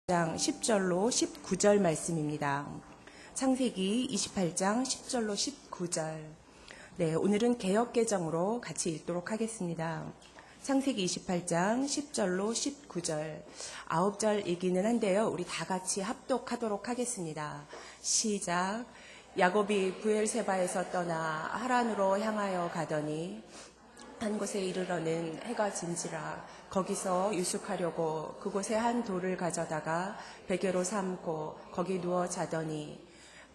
장 10절로 19절 말씀입니다. 창세기 28장 10절로 19절. 네, 오늘은 개역개정으로 같이 읽도록 하겠습니다. 창세기 28장 10절로 19절. 9절이기는 한데요. 우리 다 같이 합독하도록 하겠습니다. 시작. 야곱이 브엘세바에서 떠나 하란으로 향하여 가더니 한 곳에 이르러는 해가 진지라. 거기서 유숙하려고 그곳에 한 돌을 가져다가 베개로 삼고 거기 누워 자더니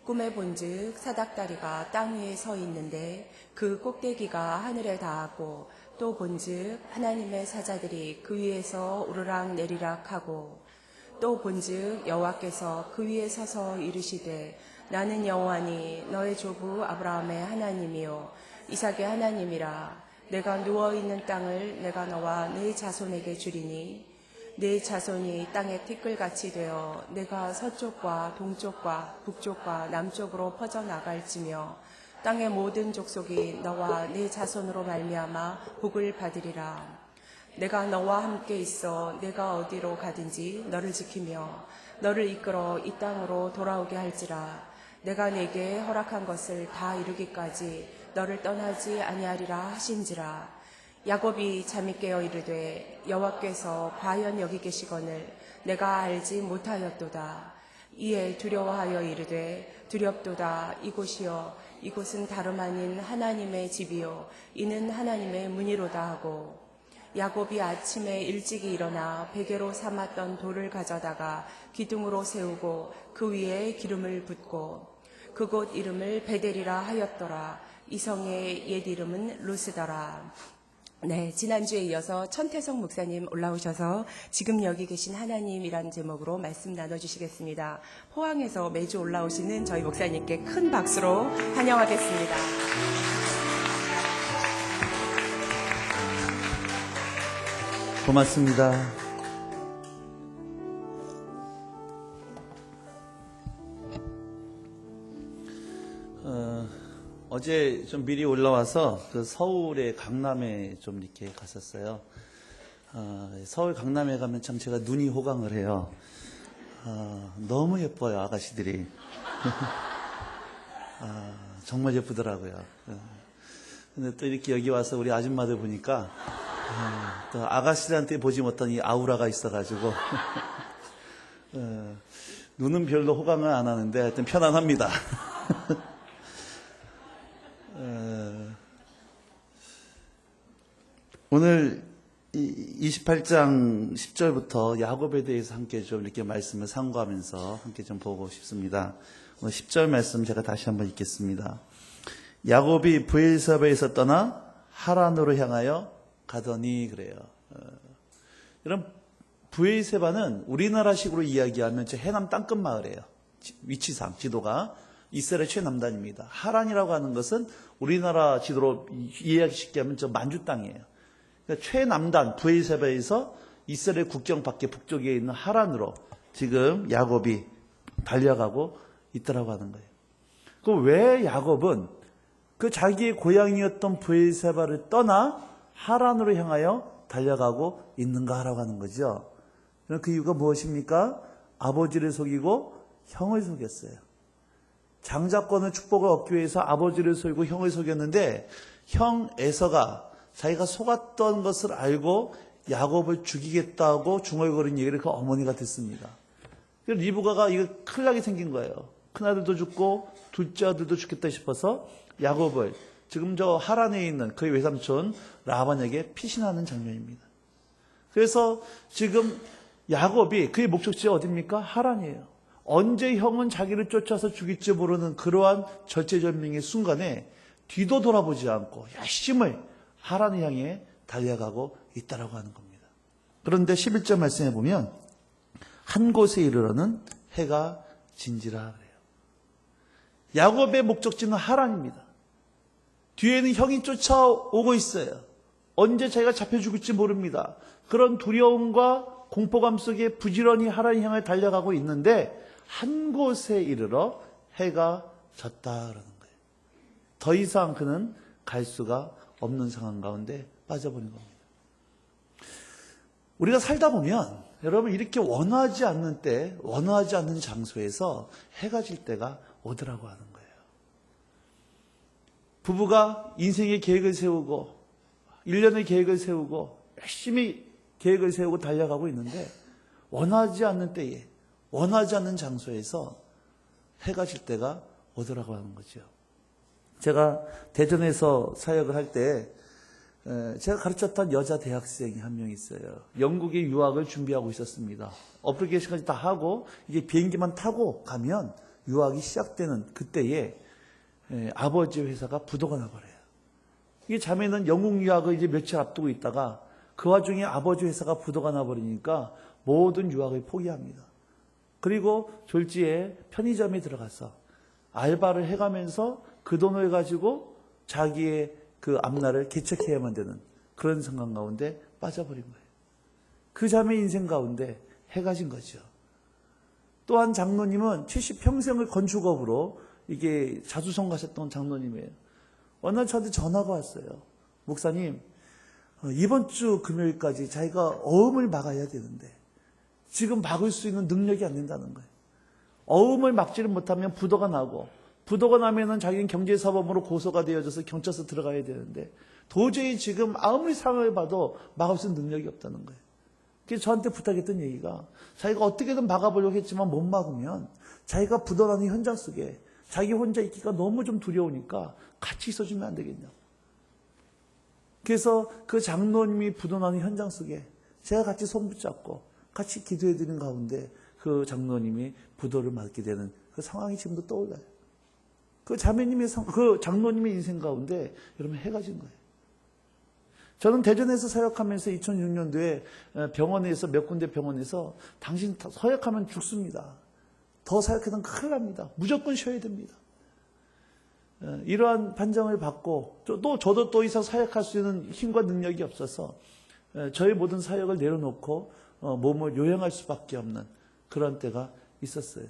꿈에 본즉 사닥다리가 땅 위에 서 있는데 그 꼭대기가 하늘에 닿았고 또 본즉 하나님의 사자들이 그 위에서 오르락 내리락 하고 또 본즉 여호와께서 그 위에 서서 이르시되 나는 여호와니 너의 조부 아브라함의 하나님이요 이삭의 하나님이라. 내가 누워있는 땅을 내가 너와 네 자손에게 주리니 네 자손이 땅의 티끌같이 되어 내가 서쪽과 동쪽과 북쪽과 남쪽으로 퍼져나갈지며 땅의 모든 족속이 너와 네 자손으로 말미암아 복을 받으리라. 내가 너와 함께 있어 내가 어디로 가든지 너를 지키며 너를 이끌어 이 땅으로 돌아오게 할지라. 내가 내게 허락한 것을 다 이루기까지 너를 떠나지 아니하리라 하신지라. 야곱이 잠이 깨어 이르되 여호와께서 과연 여기 계시거늘 내가 알지 못하였도다. 이에 두려워하여 이르되 두렵도다. 이곳이여 이곳은 다름 아닌 하나님의 집이요 이는 하나님의 문이로다 하고 야곱이 아침에 일찍이 일어나 베개로 삼았던 돌을 가져다가 기둥으로 세우고 그 위에 기름을 붓고 그곳 이름을 베델이라 하였더라. 이 성의 옛 이름은 루스더라. 네, 지난주에 이어서 천태성 목사님 올라오셔서 지금 여기 계신 하나님이란 제목으로 말씀 나눠주시겠습니다. 포항에서 매주 올라오시는 저희 목사님께 큰 박수로 환영하겠습니다. 고맙습니다. 어제 좀 미리 올라와서 그 서울의 강남에 좀 이렇게 갔었어요. 서울 강남에 가면 참 제가 눈이 호강을 해요. 너무 예뻐요, 아가씨들이. 정말 예쁘더라고요. 근데 또 이렇게 여기 와서 우리 아줌마들 보니까 또 아가씨들한테 보지 못한 이 아우라가 있어가지고 눈은 별로 호강을 안 하는데 하여튼 편안합니다. 오늘 28장 10절부터 야곱에 대해서 함께 좀 이렇게 말씀을 상고하면서 함께 좀 보고 싶습니다. 오늘 10절 말씀 제가 다시 한번 읽겠습니다. 야곱이 브엘세바에서 떠나 하란으로 향하여 가더니 그래요. 이런 브엘세바는 우리나라식으로 이야기하면 저 해남 땅끝 마을이에요. 위치상 지도가 이스라엘 최남단입니다. 하란이라고 하는 것은 우리나라 지도로 이해하기 쉽게 하면 저 만주 땅이에요. 그러니까 최남단 브엘세바에서 이스라엘 국경 밖에 북쪽에 있는 하란으로 지금 야곱이 달려가고 있더라고 하는 거예요. 그럼 왜 야곱은 그 자기의 고향이었던 브엘세바를 떠나 하란으로 향하여 달려가고 있는가라고 하는 거죠. 그 이유가 무엇입니까? 아버지를 속이고 형을 속였어요. 장자권의 축복을 얻기 위해서 아버지를 속이고 형을 속였는데 형 에서가 자기가 속았던 것을 알고 야곱을 죽이겠다고 중얼거린 얘기를 그 어머니가 듣습니다. 그래서 리브가가 이거 큰일 나게 생긴 거예요. 큰아들도 죽고 둘째 아들도 죽겠다 싶어서 야곱을 지금 저 하란에 있는 그의 외삼촌 라반에게 피신하는 장면입니다. 그래서 지금 야곱이 그의 목적지가 어디입니까? 하란이에요. 언제 형은 자기를 쫓아서 죽일지 모르는 그러한 절체절명의 순간에 뒤도 돌아보지 않고 열심히 하란을 향해 달려가고 있다라고 하는 겁니다. 그런데 11절 말씀해 보면 한 곳에 이르러는 해가 진지라 그래요. 야곱의 목적지는 하란입니다. 뒤에는 형이 쫓아오고 있어요. 언제 자기가 잡혀 죽을지 모릅니다. 그런 두려움과 공포감 속에 부지런히 하란을 향해 달려가고 있는데 한 곳에 이르러 해가 졌다 그러는 거예요. 더 이상 그는 갈 수가 없는 상황 가운데 빠져버린 겁니다. 우리가 살다 보면 여러분 이렇게 원하지 않는 때, 원하지 않는 장소에서 해가 질 때가 오더라고 하는 거예요. 부부가 인생의 계획을 세우고 1년의 계획을 세우고 열심히 계획을 세우고 달려가고 있는데 원하지 않는 때에, 원하지 않는 장소에서 해가 질 때가 오더라고 하는 거죠. 제가 대전에서 사역을 할 때 제가 가르쳤던 여자 대학생이 한 명 있어요. 영국에 유학을 준비하고 있었습니다. 어플리케이션까지 다 하고 이제 비행기만 타고 가면 유학이 시작되는 그때에 아버지 회사가 부도가 나버려요. 이 자매는 영국 유학을 이제 며칠 앞두고 있다가 그 와중에 아버지 회사가 부도가 나버리니까 모든 유학을 포기합니다. 그리고 졸지에 편의점에 들어가서 알바를 해가면서 그 돈을 가지고 자기의 그 앞날을 개척해야만 되는 그런 상황 가운데 빠져버린 거예요. 그 자매 인생 가운데 해가 진 거죠. 또한 장로님은 70평생을 건축업으로 이게 자수성 가셨던 장로님이에요. 어느 날 저한테 전화가 왔어요. 목사님, 이번 주 금요일까지 자기가 어음을 막아야 되는데 지금 막을 수 있는 능력이 안 된다는 거예요. 어음을 막지를 못하면 부도가 나고 부도가 나면은 자기는 경제사범으로 고소가 되어져서 경찰서 들어가야 되는데 도저히 지금 아무리 상황을 봐도 막을 수 있는 능력이 없다는 거예요. 그래서 저한테 부탁했던 얘기가 자기가 어떻게든 막아보려고 했지만 못 막으면 자기가 부도나는 현장 속에 자기 혼자 있기가 너무 좀 두려우니까 같이 있어주면 안 되겠냐고. 그래서 그 장로님이 부도나는 현장 속에 제가 같이 손 붙잡고 같이 기도해드리는 가운데 그 장로님이 부도를 맞게 되는 그 상황이 지금도 떠올라요. 그 자매님의 그 장로님의 인생 가운데 여러분 해가 진 거예요. 저는 대전에서 사역하면서 2006년도에 병원에서 몇 군데 병원에서 당신 사역하면 죽습니다. 더 사역하면 큰일 납니다. 무조건 쉬어야 됩니다. 이러한 판정을 받고 또 저도 또 이상 사역할 수 있는 힘과 능력이 없어서 저의 모든 사역을 내려놓고 몸을 요양할 수밖에 없는 그런 때가 있었어요.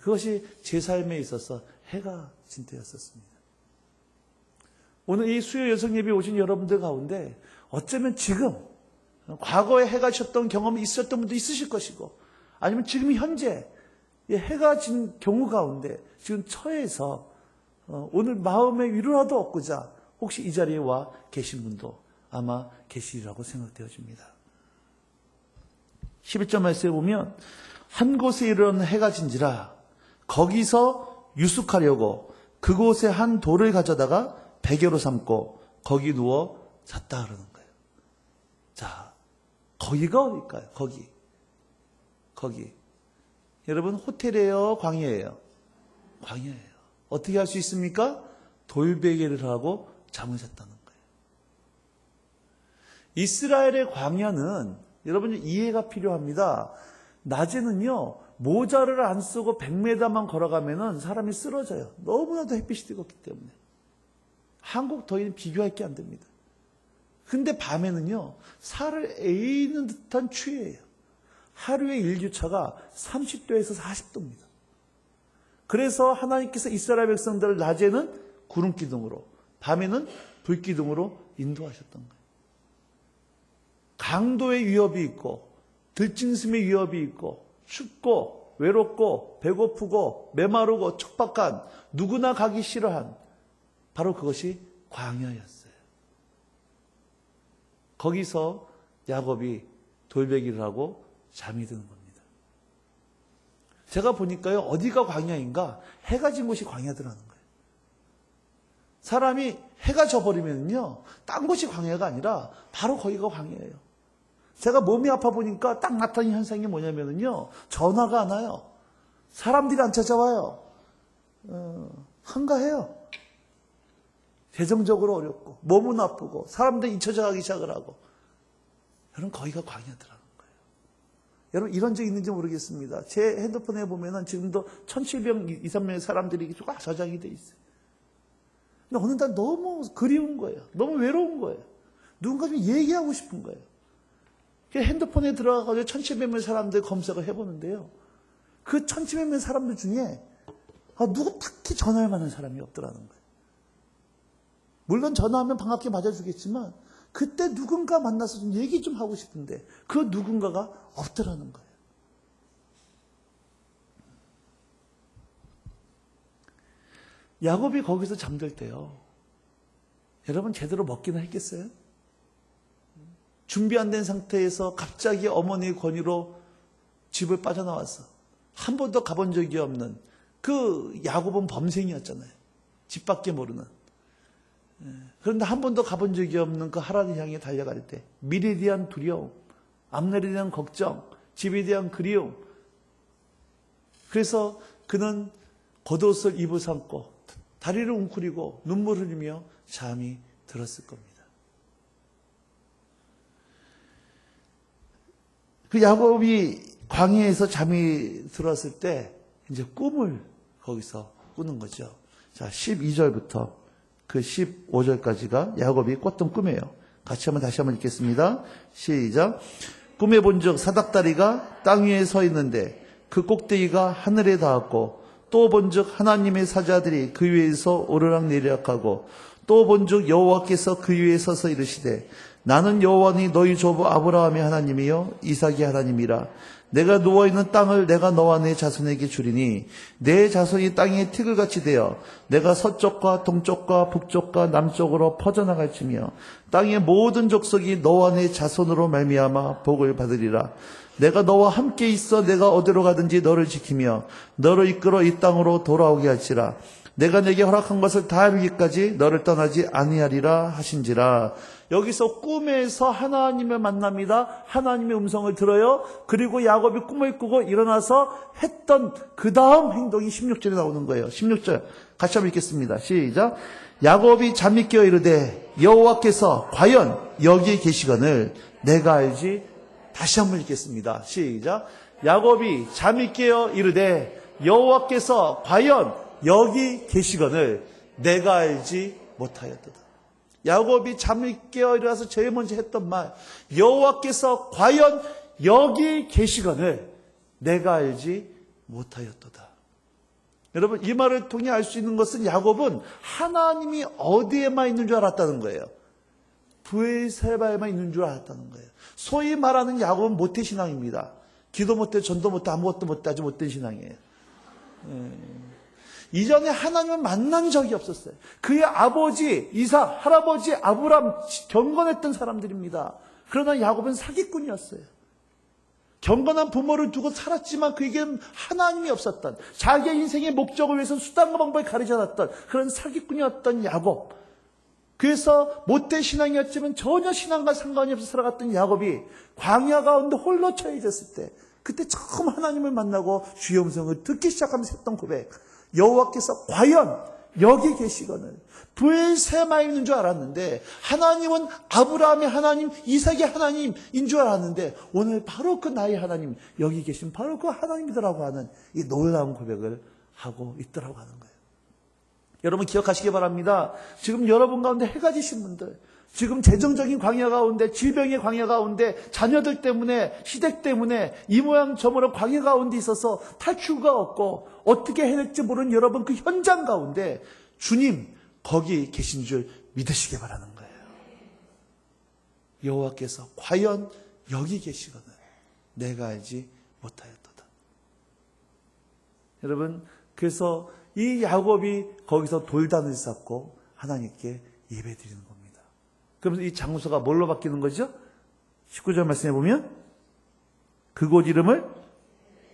그것이 제 삶에 있어서 해가 진 때였었습니다. 오늘 이 수요 여성 예배 오신 여러분들 가운데 어쩌면 지금 과거에 해가 졌던 경험이 있었던 분도 있으실 것이고 아니면 지금 현재 해가 진 경우 가운데 지금 처해서 오늘 마음의 위로라도 얻고자 혹시 이 자리에 와 계신 분도 아마 계시리라고 생각되어집니다. 11절 말씀에 보면 한 곳에 이르는 해가 진지라 거기서 유숙하려고 그곳에 한 돌을 가져다가 베개로 삼고 거기 누워 잤다 그러는 거예요. 자, 거기가 어딜까요? 거기. 여러분 호텔이에요? 광야예요? 광야예요. 어떻게 할 수 있습니까? 돌베개를 하고 잠을 잤다는 거예요. 이스라엘의 광야는 여러분 이해가 필요합니다. 낮에는요 모자를 안 쓰고 100m만 걸어가면은 사람이 쓰러져요. 너무나도 햇빛이 뜨겁기 때문에. 한국 더위는 비교할 게 안 됩니다. 근데 밤에는요 살을 에이는 듯한 추위예요. 하루의 일교차가 30도에서 40도입니다. 그래서 하나님께서 이스라엘 백성들을 낮에는 구름 기둥으로 밤에는 불 기둥으로 인도하셨던 거예요. 강도의 위협이 있고 들짐승의 위협이 있고 춥고 외롭고 배고프고 메마르고 척박한 누구나 가기 싫어한 바로 그것이 광야였어요. 거기서 야곱이 돌베기를 하고 잠이 드는 겁니다. 제가 보니까요 어디가 광야인가 해가 진 곳이 광야더라는 거예요. 사람이 해가 져버리면요 딴 곳이 광야가 아니라 바로 거기가 광야예요. 제가 몸이 아파 보니까 딱 나타나는 현상이 뭐냐면요 전화가 안 와요. 사람들이 안 찾아와요. 한가해요. 재정적으로 어렵고 몸은 아프고 사람들이 잊혀져 가기 시작을 하고 여러분 거기가 광야더라는 거예요. 여러분 이런 적 있는지 모르겠습니다. 제 핸드폰에 보면은 지금도 1700, 2,300명의 사람들이 쫙 저장이 돼 있어요. 근데 어느 날 너무 그리운 거예요. 너무 외로운 거예요. 누군가 좀 얘기하고 싶은 거예요. 핸드폰에 들어가서 1700명의 사람들 검색을 해보는데요. 그 1700명의 사람들 중에 누구 딱히 전화할 만한 사람이 없더라는 거예요. 물론 전화하면 반갑게 맞아주겠지만 그때 누군가 만나서 좀 얘기 좀 하고 싶은데 그 누군가가 없더라는 거예요. 야곱이 거기서 잠들 때요. 여러분 제대로 먹기는 했겠어요? 준비 안 된 상태에서 갑자기 어머니의 권유로 집을 빠져나왔어. 한 번도 가본 적이 없는 그 야곱은 범생이었잖아요. 집 밖에 모르는. 그런데 한 번도 가본 적이 없는 그 하란을 향해 달려갈 때 미래에 대한 두려움, 앞날에 대한 걱정, 집에 대한 그리움. 그래서 그는 겉옷을 입을 삼고 다리를 웅크리고 눈물 흘리며 잠이 들었을 겁니다. 그 야곱이 광야에서 잠이 들었을 때 이제 꿈을 거기서 꾸는 거죠. 자, 12절부터 그 15절까지가 야곱이 꿨던 꿈이에요. 같이 다시 한번 읽겠습니다. 시작. 꿈에 본즉 사닥다리가 땅 위에 서 있는데 그 꼭대기가 하늘에 닿았고 또 본즉 하나님의 사자들이 그 위에서 오르락내리락하고 또 본즉 여호와께서 그 위에 서서 이르시되 나는 여호와니 너희 조부 아브라함의 하나님이요 이삭의 하나님이라. 내가 누워있는 땅을 내가 너와 내 자손에게 주리니 내 자손이 땅에 티끌같이 되어 내가 서쪽과 동쪽과 북쪽과 남쪽으로 퍼져나갈지며 땅의 모든 족속이 너와 내 자손으로 말미암아 복을 받으리라. 내가 너와 함께 있어 내가 어디로 가든지 너를 지키며 너를 이끌어 이 땅으로 돌아오게 할지라. 내가 내게 허락한 것을 다 이루기까지 너를 떠나지 아니하리라 하신지라. 여기서 꿈에서 하나님을 만납니다. 하나님의 음성을 들어요. 그리고 야곱이 꿈을 꾸고 일어나서 했던 그 다음 행동이 16절에 나오는 거예요. 16절 같이 한번 읽겠습니다. 시작. 야곱이 잠이 깨어 이르되 여호와께서 과연 여기 계시거늘 내가 알지. 다시 한번 읽겠습니다. 시작. 야곱이 잠이 깨어 이르되 여호와께서 과연 여기 계시거늘 내가 알지 못하였도다. 야곱이 잠이 깨어 일어나서 제일 먼저 했던 말, 여호와께서 과연 여기 계시거늘 내가 알지 못하였도다. 여러분 이 말을 통해 알 수 있는 것은 야곱은 하나님이 어디에만 있는 줄 알았다는 거예요. 브엘세바에만 있는 줄 알았다는 거예요. 소위 말하는 야곱은 모태신앙입니다. 기도 못해 전도 못해 아무것도 못해 아주 못된 신앙이에요. 이전에 하나님을 만난 적이 없었어요. 그의 아버지 이삭, 할아버지 아브람 경건했던 사람들입니다. 그러나 야곱은 사기꾼이었어요. 경건한 부모를 두고 살았지만 그에게는 하나님이 없었던, 자기의 인생의 목적을 위해서 수단과 방법을 가르쳐놨던 그런 사기꾼이었던 야곱. 그래서 못된 신앙이었지만 전혀 신앙과 상관이 없어 살아갔던 야곱이 광야 가운데 홀로 처해졌을 때, 그때 처음 하나님을 만나고 주의 음성을 듣기 시작하면서 했던 고백, 여호와께서 과연 여기 계시거늘. 브엘세바에 있는 줄 알았는데 하나님은 아브라함의 하나님, 이삭의 하나님인 줄 알았는데 오늘 바로 그 나의 하나님, 여기 계신 바로 그 하나님이더라고 하는 이 놀라운 고백을 하고 있더라고 하는 거예요. 여러분 기억하시기 바랍니다. 지금 여러분 가운데 해가 지신 분들, 지금 재정적인 광야 가운데, 질병의 광야 가운데, 자녀들 때문에, 시댁 때문에 이 모양 저 모양 광야 가운데 있어서 탈출가 없고 어떻게 해야 될지 모르는 여러분 그 현장 가운데 주님 거기 계신 줄 믿으시기 바라는 거예요. 여호와께서 과연 여기 계시거늘 내가 알지 못하였도다. 여러분 그래서 이 야곱이 거기서 돌단을 쌓고 하나님께 예배드리는 겁니다. 그러면서 이 장소가 뭘로 바뀌는 거죠? 19절 말씀해 보면 그곳 이름을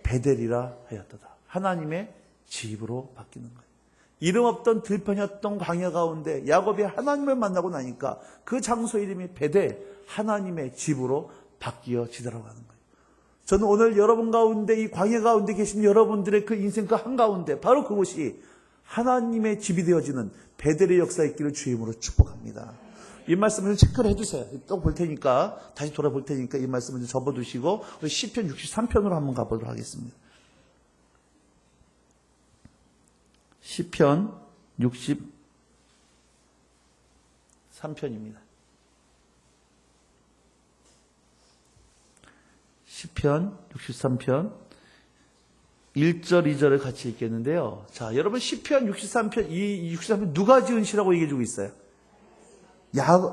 베델이라 하였도다. 하나님의 집으로 바뀌는 거예요. 이름 없던 들판이었던 광야 가운데 야곱이 하나님을 만나고 나니까 그 장소 이름이 베델, 하나님의 집으로 바뀌어지더라고 하는 거예요. 저는 오늘 여러분 가운데 이 광야 가운데 계신 여러분들의 그 인생 그 한가운데 바로 그곳이 하나님의 집이 되어지는 베델의 역사의 길을 주임으로 축복합니다. 이 말씀을 체크를 해주세요. 또 볼 테니까, 다시 돌아볼 테니까 이 말씀을 접어두시고 우리 시편 63편으로 한번 가보도록 하겠습니다. 시편 63편입니다. 시편 63편 1절 2절을 같이 읽겠는데요. 자, 여러분 시편 63편 이 63편 누가 지은 시라고 얘기해 주고 있어요?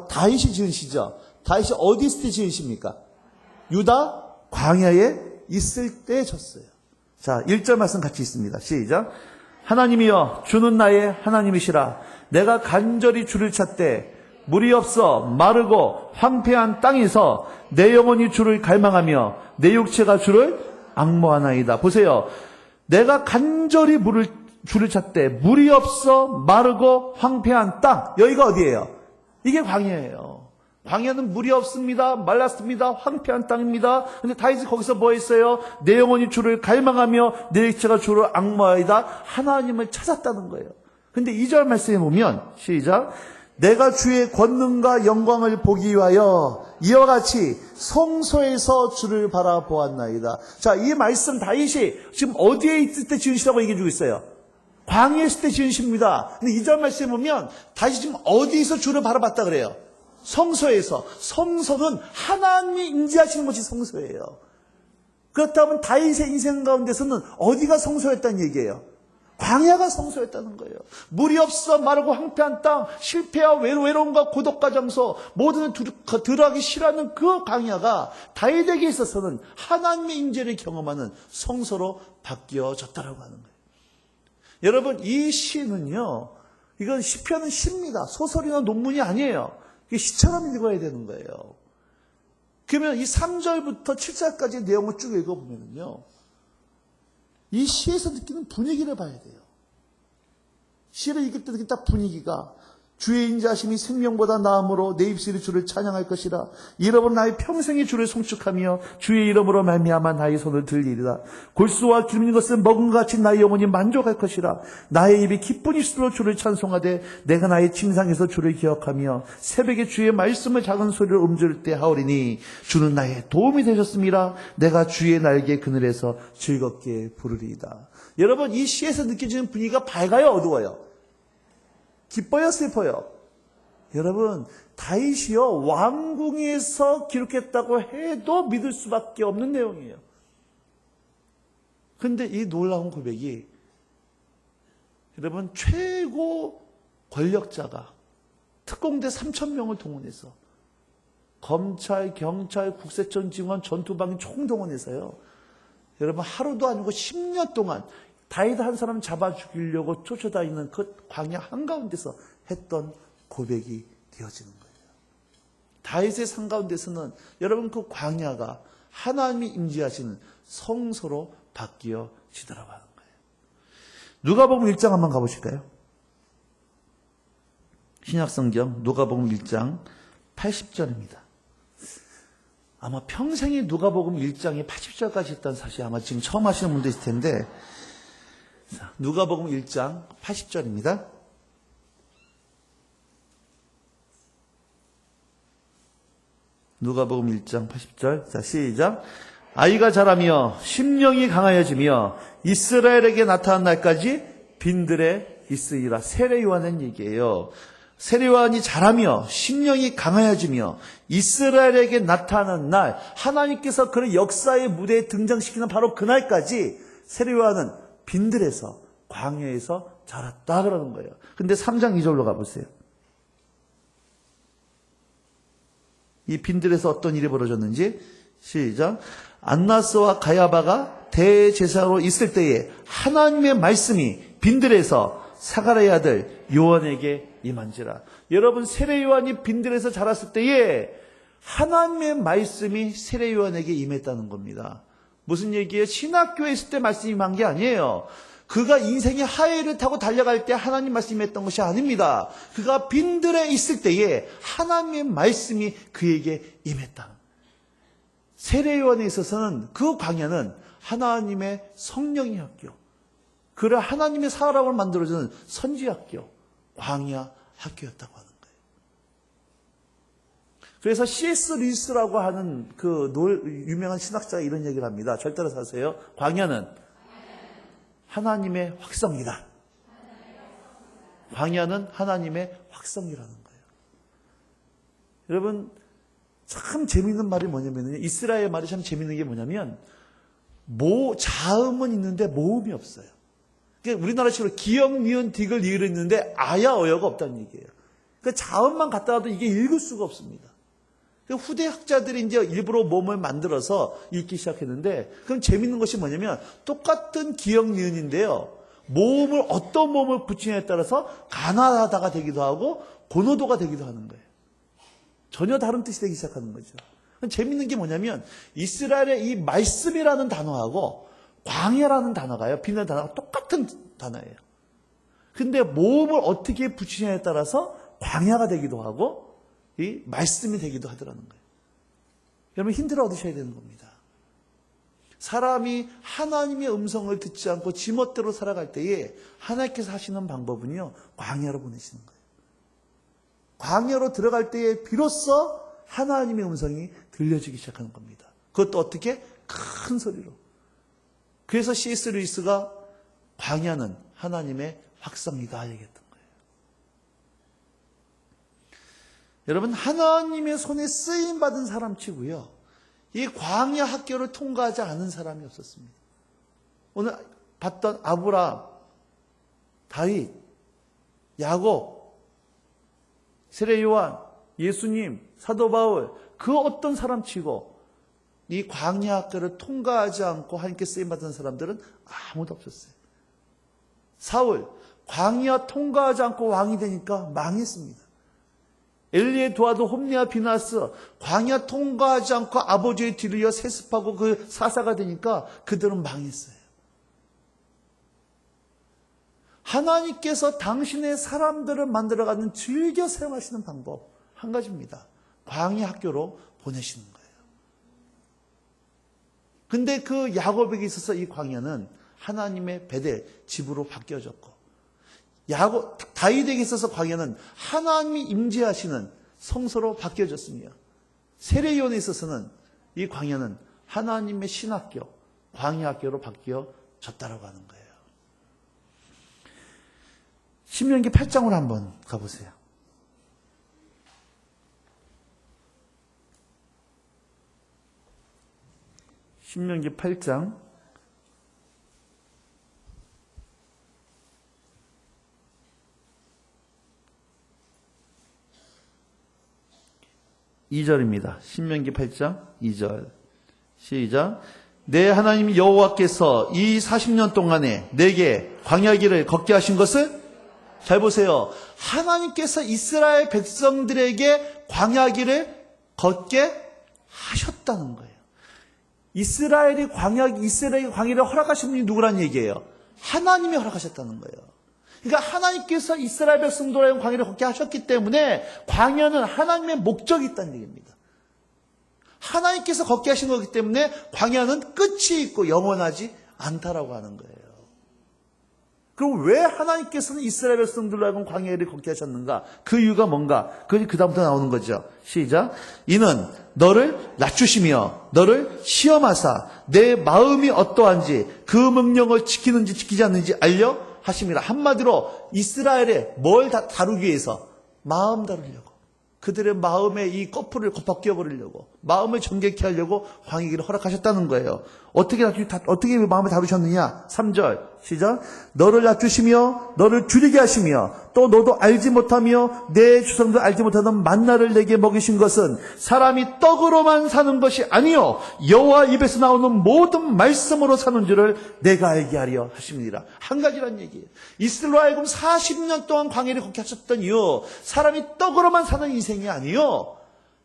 다윗이 지은 시죠. 다윗이 어디 있을 때 지은 시입니까? 유다 광야에 있을 때 졌어요. 자, 1절 말씀 같이 있습니다. 시작. 하나님이여 주는 나의 하나님이시라. 내가 간절히 주를 찾되 물이 없어 마르고 황폐한 땅에서 내 영혼이 주를 갈망하며 내 육체가 주를 앙모하나이다. 보세요. 내가 간절히 주를 찾되 물이 없어 마르고 황폐한 땅. 여기가 어디예요? 이게 광야예요. 광야는 물이 없습니다. 말랐습니다. 황폐한 땅입니다. 근데 다윗이 거기서 뭐 했어요? 내 영혼이 주를 갈망하며 내 육체가 주를 앙모하이다. 하나님을 찾았다는 거예요. 근데 2절 말씀에 보면 시작. 내가 주의 권능과 영광을 보기 위하여 이와 같이 성소에서 주를 바라보았나이다. 자, 이 말씀 다윗이 지금 어디에 있을 때 지은 시라고 얘기해 주고 있어요? 광야에 있을 때 지은 시입니다. 근데 2절 말씀에 보면 다윗이 지금 어디에서 주를 바라봤다 그래요? 성소에서. 성소는 하나님이 임재하시는 곳이 성소예요. 그렇다면 다윗의 인생 가운데서는 어디가 성소였다는 얘기예요? 광야가 성소였다는 거예요. 물이 없어 마르고 황폐한 땅, 실패와 외로움과 고독과 장소, 모든 들어가기 싫어하는 그 광야가 다윗에게 있어서는 하나님의 임재를 경험하는 성소로 바뀌어졌다라고 하는 거예요. 여러분, 이 시는요, 이건 시편은 시입니다. 소설이나 논문이 아니에요. 이게 시처럼 읽어야 되는 거예요. 그러면 이 3절부터 7절까지의 내용을 쭉 읽어보면요, 이 시에서 느끼는 분위기를 봐야 돼요. 시를 읽을 때 느낀 분위기가 주의 인자심이 생명보다 나음으로 내 입술이 주를 찬양할 것이라. 잃어버린 나의 평생이 주를 송축하며 주의 이름으로 말미암아 나의 손을 들리리라. 골수와 기름진 것은 먹은 것 같이 나의 영혼이 만족할 것이라. 나의 입이 기쁜 입술로 주를 찬송하되 내가 나의 침상에서 주를 기억하며 새벽에 주의 말씀을 작은 소리로 음줄 때 하오리니 주는 나의 도움이 되셨습니다. 내가 주의 날개 그늘에서 즐겁게 부르리이다. 여러분, 이 시에서 느껴지는 분위기가 밝아요, 어두워요? 기뻐요, 슬퍼요? 여러분, 다윗이요, 왕궁에서 기록했다고 해도 믿을 수밖에 없는 내용이에요. 근데 이 놀라운 고백이, 여러분, 최고 권력자가 특공대 3,000명을 동원해서 검찰, 경찰, 국세청 지원, 전투방위 총동원해서요, 여러분, 하루도 아니고 10년 동안 다윗 한 사람 잡아 죽이려고 쫓아다니는 그 광야 한가운데서 했던 고백이 되어지는 거예요. 다윗의 상 가운데서는 여러분 그 광야가 하나님이 임재하시는 성소로 바뀌어지더라고 하는 거예요. 누가복음 1장 한번 가보실까요? 신약성경 누가복음 1장 80절입니다. 아마 평생에 누가복음 1장에 80절까지 했다는 사실 아마 지금 처음 하시는 분도 있을 텐데, 누가복음 1장 80절입니다. 누가복음 1장 80절. 자, 시작. 아이가 자라며 심령이 강하여지며 이스라엘에게 나타난 날까지 빈들에 있으리라. 세례 요한의 얘기예요. 세례 요한이 자라며 심령이 강하여지며 이스라엘에게 나타나는 날, 하나님께서 그런 역사의 무대에 등장시키는 바로 그날까지 세례 요한은 빈들에서, 광야에서 자랐다 그러는 거예요. 근데 3장 2절로 가보세요. 이 빈들에서 어떤 일이 벌어졌는지 시작. 안나스와 가야바가 대제사장으로 있을 때에 하나님의 말씀이 빈들에서 사가랴의 아들 요한에게 임한지라. 여러분, 세례 요한이 빈들에서 자랐을 때에 하나님의 말씀이 세례 요한에게 임했다는 겁니다. 무슨 얘기예요? 신학교에 있을 때 말씀이 임한 게 아니에요. 그가 인생의 하해를 타고 달려갈 때 하나님 말씀이 임했던 것이 아닙니다. 그가 빈들에 있을 때에 하나님의 말씀이 그에게 임했다. 세례 요한에 있어서는 그 광야는 하나님의 성령의 학교, 그를 하나님의 사람을 만들어주는 선지 학교, 광야 학교였다고 하는 거예요. 그래서 C.S. 루이스라고 하는 그 유명한 신학자가 이런 얘기를 합니다. 절 따라서 하세요. 광야는 하나님의 확성이다. 광야는 하나님의 확성이라는 거예요. 여러분, 참 재미있는 말이 뭐냐면요. 이스라엘 말이 참 재미있는 게 뭐냐면, 자음은 있는데 모음이 없어요. 그러니까 우리나라식으로 기역, 미은, 딕을 이으려 있는데 아야, 어여가 없다는 얘기예요. 그 자언만 갖다가도 이게 읽을 수가 없습니다. 후대 학자들이 이제 일부러 몸을 만들어서 읽기 시작했는데, 그럼 재밌는 것이 뭐냐면 똑같은 기억 니은인데요. 모음을 어떤 모음을 붙이냐에 따라서 가나다가 되기도 하고 고노도가 되기도 하는 거예요. 전혀 다른 뜻이 되기 시작하는 거죠. 재밌는 게 뭐냐면 이스라엘의 이 말씀이라는 단어하고 광야라는 단어가요. 빛나는 단어가 똑같은 단어예요. 근데 모음을 어떻게 붙이냐에 따라서 광야가 되기도 하고 이 말씀이 되기도 하더라는 거예요. 여러분 힌트를 얻으셔야 되는 겁니다. 사람이 하나님의 음성을 듣지 않고 지멋대로 살아갈 때에 하나님께서 하시는 방법은요, 광야로 보내시는 거예요. 광야로 들어갈 때에 비로소 하나님의 음성이 들려지기 시작하는 겁니다. 그것도 어떻게? 큰 소리로. 그래서 C.S. 루이스가 광야는 하나님의 확성이다 얘기했던 거예요. 여러분, 하나님의 손에 쓰임받은 사람 치고요, 이 광야 학교를 통과하지 않은 사람이 없었습니다. 오늘 봤던 아브라함, 다윗, 야곱, 세례 요한, 예수님, 사도 바울, 그 어떤 사람 치고 이 광야 학교를 통과하지 않고 하나님께 쓰임받은 사람들은 아무도 없었어요. 사울, 광야 통과하지 않고 왕이 되니까 망했습니다. 엘리의 두 아들 홈리와 비나스, 광야 통과하지 않고 아버지의 뒤를 이어 세습하고 그 사사가 되니까 그들은 망했어요. 하나님께서 당신의 사람들을 만들어가는 즐겨 사용하시는 방법 한 가지입니다. 광야 학교로 보내시는 거예요. 근데 그 야곱에게 있어서 이 광야는 하나님의 베델, 집으로 바뀌어졌고, 다윗에게 있어서 광야는 하나님이 임재하시는 성소로 바뀌어졌으며, 세례요한에 있어서는 이 광야는 하나님의 신학교, 광야 학교로 바뀌어졌다라고 하는 거예요. 신명기 8장으로 한번 가보세요. 신명기 8장 2절입니다. 신명기 8장 2절 시작. 내 하나님 여호와께서 이 40년 동안에 내게 광야 길을 걷게 하신 것을, 잘 보세요. 하나님께서 이스라엘 백성들에게 광야 길을 걷게 하셨다는 거예요. 이스라엘의 광야를 허락하신 분이 누구란 얘기예요? 하나님이 허락하셨다는 거예요. 그러니까 하나님께서 이스라엘 백성들에게 광야를 걷게 하셨기 때문에 광야는 하나님의 목적이 있다는 얘기입니다. 하나님께서 걷게 하신 거기 때문에 광야는 끝이 있고 영원하지 않다라고 하는 거예요. 그럼 왜 하나님께서는 이스라엘 백성들로 하여금 광야를 걷게 하셨는가? 그 이유가 뭔가? 그게 그 다음부터 나오는 거죠. 시작. 이는 너를 낮추시며 너를 시험하사 내 마음이 어떠한지 그 명령을 지키는지 지키지 않는지 알려 하십니다. 한마디로 이스라엘의 뭘 다루기 위해서? 마음 다루려고. 그들의 마음의 이 꺼풀을 바뀌어 버리려고, 마음을 정결케 하려고 광야 길을 허락하셨다는 거예요. 어떻게 마음을 다루셨느냐? 3절 시작. 너를 낮추시며 너를 줄이게 하시며 또 너도 알지 못하며 내 주성도 알지 못하던 만나를 내게 먹이신 것은 사람이 떡으로만 사는 것이 아니요 여호와 입에서 나오는 모든 말씀으로 사는 줄을 내가 알게 하려 하십니다. 한 가지란 얘기예요. 이스라엘로 하여금 40년 동안 광야를 걷게 하셨던 이유, 사람이 떡으로만 사는 인생이 아니요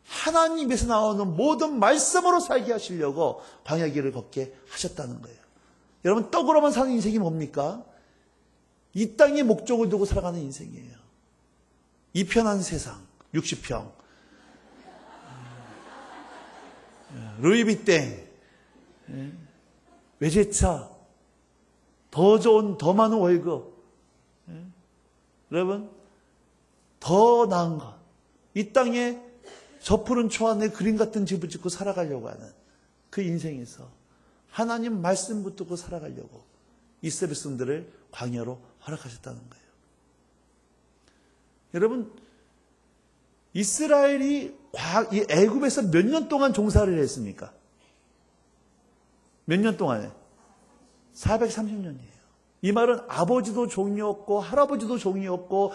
하나님 입에서 나오는 모든 말씀으로 살게 하시려고 광야 길을 걷게 하셨다는 거예요. 여러분, 떡으로만 사는 인생이 뭡니까? 이 땅에 목적을 두고 살아가는 인생이에요. 이 편한 세상, 60평, 루이비땡, 외제차, 더 좋은, 더 많은 월급, 여러분, 더 나은 것, 이 땅에 저 푸른 초안에 그림 같은 집을 짓고 살아가려고 하는 그 인생에서 하나님 말씀 붙들고 살아가려고 이스라엘 백성들을 광야로 허락하셨다는 거예요. 여러분, 이스라엘이 이 애굽에서 몇 년 동안 종살이를 했습니까? 몇 년 동안에? 430년이에요. 이 말은 아버지도 종이었고 할아버지도 종이었고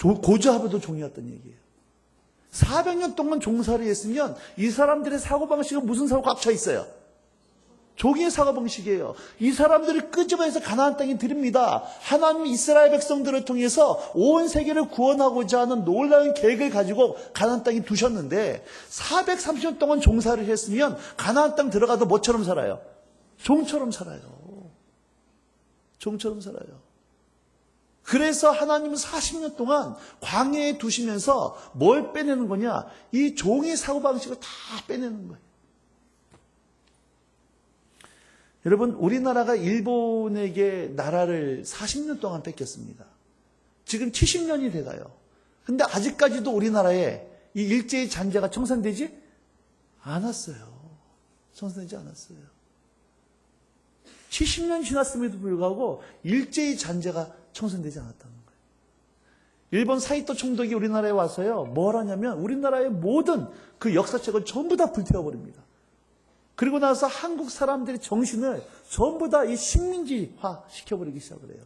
고조하고도 종이었던 얘기예요. 400년 동안 종살이 했으면 이 사람들의 사고방식은 무슨 사고가 꽉 차 있어요? 종이의 사고방식이에요. 이 사람들을 끄집어내서 가나안 땅에 드립니다. 하나님이 이스라엘 백성들을 통해서 온 세계를 구원하고자 하는 놀라운 계획을 가지고 가나안 땅에 두셨는데 430년 동안 종살이를 했으면 가나안 땅 들어가도 뭐처럼 살아요? 종처럼 살아요. 종처럼 살아요. 그래서 하나님은 40년 동안 광야에 두시면서 뭘 빼내는 거냐? 이 종의 사고방식을 다 빼내는 거예요. 여러분, 우리나라가 일본에게 나라를 40년 동안 뺏겼습니다. 지금 70년이 돼가요. 근데 아직까지도 우리나라에 이 일제의 잔재가 청산되지 않았어요. 청산되지 않았어요. 70년 지났음에도 불구하고 일제의 잔재가 청산되지 않았다는 거예요. 일본 사이토 총독이 우리나라에 와서요, 뭘 하냐면 우리나라의 모든 그 역사책을 전부 다 불태워버립니다. 그리고 나서 한국 사람들의 정신을 전부 다 이 식민지화 시켜버리기 시작을 해요.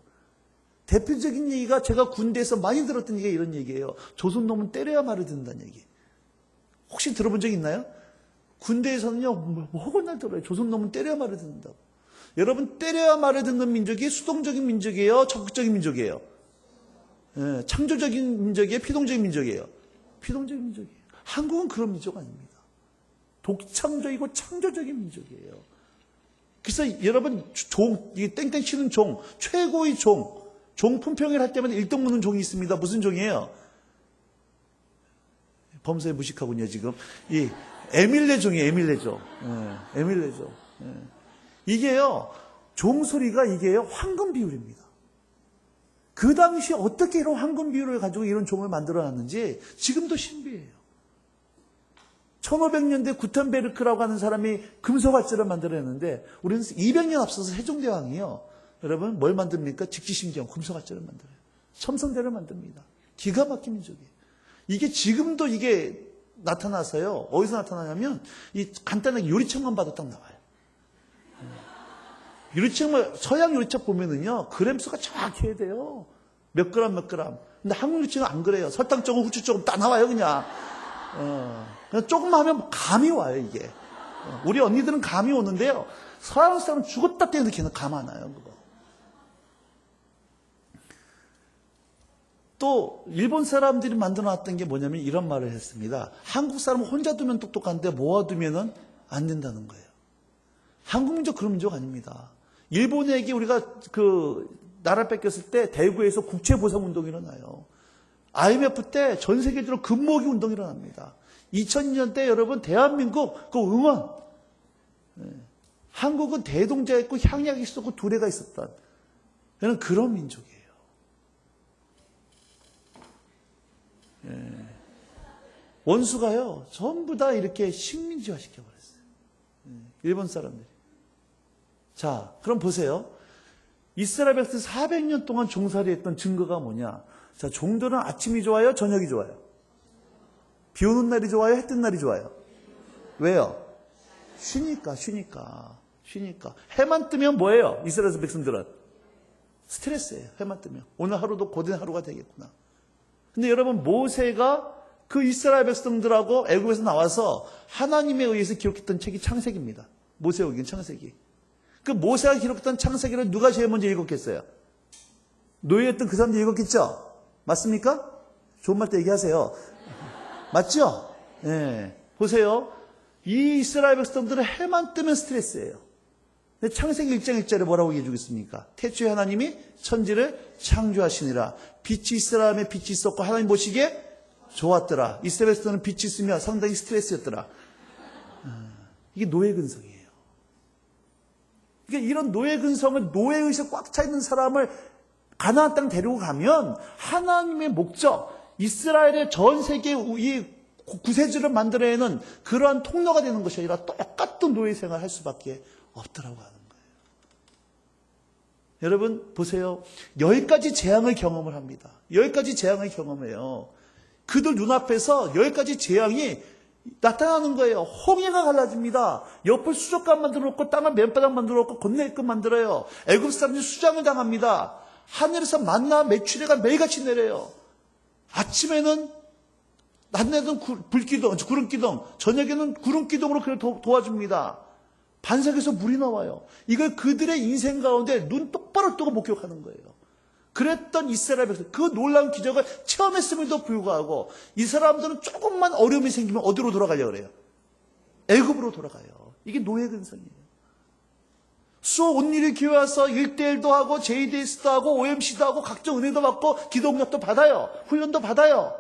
대표적인 얘기가 제가 군대에서 많이 들었던 얘기가 이런 얘기예요. 조선놈은 때려야 말을 듣는다는 얘기. 혹시 들어본 적 있나요? 군대에서는요, 허건날 들어요. 조선놈은 때려야 말을 듣는다고. 여러분, 때려야 말을 듣는 민족이 수동적인 민족이에요? 적극적인 민족이에요? 예, 창조적인 민족이에요? 피동적인 민족이에요? 피동적인 민족이에요. 한국은 그런 민족 아닙니다. 독창적이고 창조적인 민족이에요. 그래서 여러분, 이 땡땡 치는 종, 최고의 종 품평을 할 때마다 1등 묻는 종이 있습니다. 무슨 종이에요? 범사에 무식하군요, 지금. 이 에밀레 종이에요, 에밀레 종. 예, 에밀레 종. 예. 이게요, 종 소리가 이게요, 황금 비율입니다. 그 당시 어떻게 이런 황금 비율을 가지고 이런 종을 만들어 놨는지 지금도 신비해요. 1500년대 구텐베르크라고 하는 사람이 금속활자를 만들어냈는데 우리는 200년 앞서서 세종대왕이요. 여러분 뭘 만듭니까? 직지심경 금속활자를 만들어요. 첨성대를 만듭니다. 기가 막힌 민족이에요. 이게 지금도 이게 나타나서요. 어디서 나타나냐면 이 간단하게 요리책만 봐도 딱 나와요. 요리책만 서양 요리책 보면은요. 그램수가 정확히 해야 돼요. 몇 그램 몇 그램. 근데 한국 요리책은 안 그래요. 설탕 조금 후추 조금 딱 나와요 그냥. 그냥 조금만 하면 감이 와요, 이게. 우리 언니들은 감이 오는데요. 서양 사람은 죽었다 때문에 걔는 감 안 와요, 그거. 또, 일본 사람들이 만들어 놨던 게 뭐냐면 이런 말을 했습니다. 한국 사람은 혼자 두면 똑똑한데 모아두면은 안 된다는 거예요. 한국 민족 그런 민족 아닙니다. 일본에게 우리가 그, 나라 뺏겼을 때 대구에서 국채보상운동이 일어나요. IMF 때 전 세계적으로 금모으기 운동이 일어납니다. 2000년 때 여러분 대한민국 그 응원. 한국은 대동제가 있고 향약이 있었고 두레가 있었던 그런 민족이에요. 원수가요 전부 다 이렇게 식민지화 시켜버렸어요. 일본 사람들이. 자, 그럼 보세요. 이스라엘 백성 400년 동안 종살이했던 증거가 뭐냐? 자, 종들은 아침이 좋아요? 저녁이 좋아요? 비 오는 날이 좋아요? 해 뜬 날이 좋아요? 왜요? 쉬니까. 해만 뜨면 뭐예요? 이스라엘 백성들은? 스트레스예요. 해만 뜨면. 오늘 하루도 고된 하루가 되겠구나. 근데 여러분, 모세가 그 이스라엘 백성들하고 애굽에서 나와서 하나님에 의해서 기록했던 책이 창세기입니다. 모세가 기록한 창세기. 그 모세가 기록했던 창세기를 누가 제일 먼저 읽었겠어요? 노예였던 그 사람들이 읽었겠죠? 맞습니까? 좋은 말 때 얘기하세요. 맞죠? 네. 보세요. 이 이스라엘 백성들은 해만 뜨면 스트레스예요. 근데 창세기 1장 1절에 뭐라고 얘기해 주겠습니까? 태초에 하나님이 천지를 창조하시니라. 빛이 이스라엘에 빛이 있었고 하나님 보시기에 좋았더라. 이스라엘 백성들은 빛이 있으며 상당히 스트레스였더라. 이게 노예 근성이에요. 그러니까 이런 노예 근성을 노예의식 꽉 차 있는 사람을 가나안 땅 데리고 가면 하나님의 목적, 이스라엘의 전 세계 이 구세주를 만들어내는 그러한 통로가 되는 것이 아니라 똑같은 노예 생활을 할 수밖에 없더라고 하는 거예요. 여러분 보세요. 10가지 재앙을 경험을 합니다. 10가지 재앙을 경험해요. 그들 눈앞에서 10가지 재앙이 나타나는 거예요. 홍해가 갈라집니다. 옆을 수족관 만들어 놓고 땅을 맨바닥 만들어 놓고 건네끔 만들어요. 애굽 사람들이 수장을 당합니다. 하늘에서 만나 메추리가 매일같이 내려요. 아침에는 낮에는 불기둥, 구름기둥, 저녁에는 구름기둥으로 그를 도와줍니다. 반석에서 물이 나와요. 이걸 그들의 인생 가운데 눈 똑바로 뜨고 목격하는 거예요. 그랬던 이스라엘 백성, 그 놀라운 기적을 체험했음에도 불구하고 이 사람들은 조금만 어려움이 생기면 어디로 돌아가려고 그래요? 애굽으로 돌아가요. 이게 노예 근성이에요. 온일이 교회 와서 1대1도 하고 JDS도 하고 OMC도 하고 각종 은혜도 받고 기도응답도 받아요. 훈련도 받아요.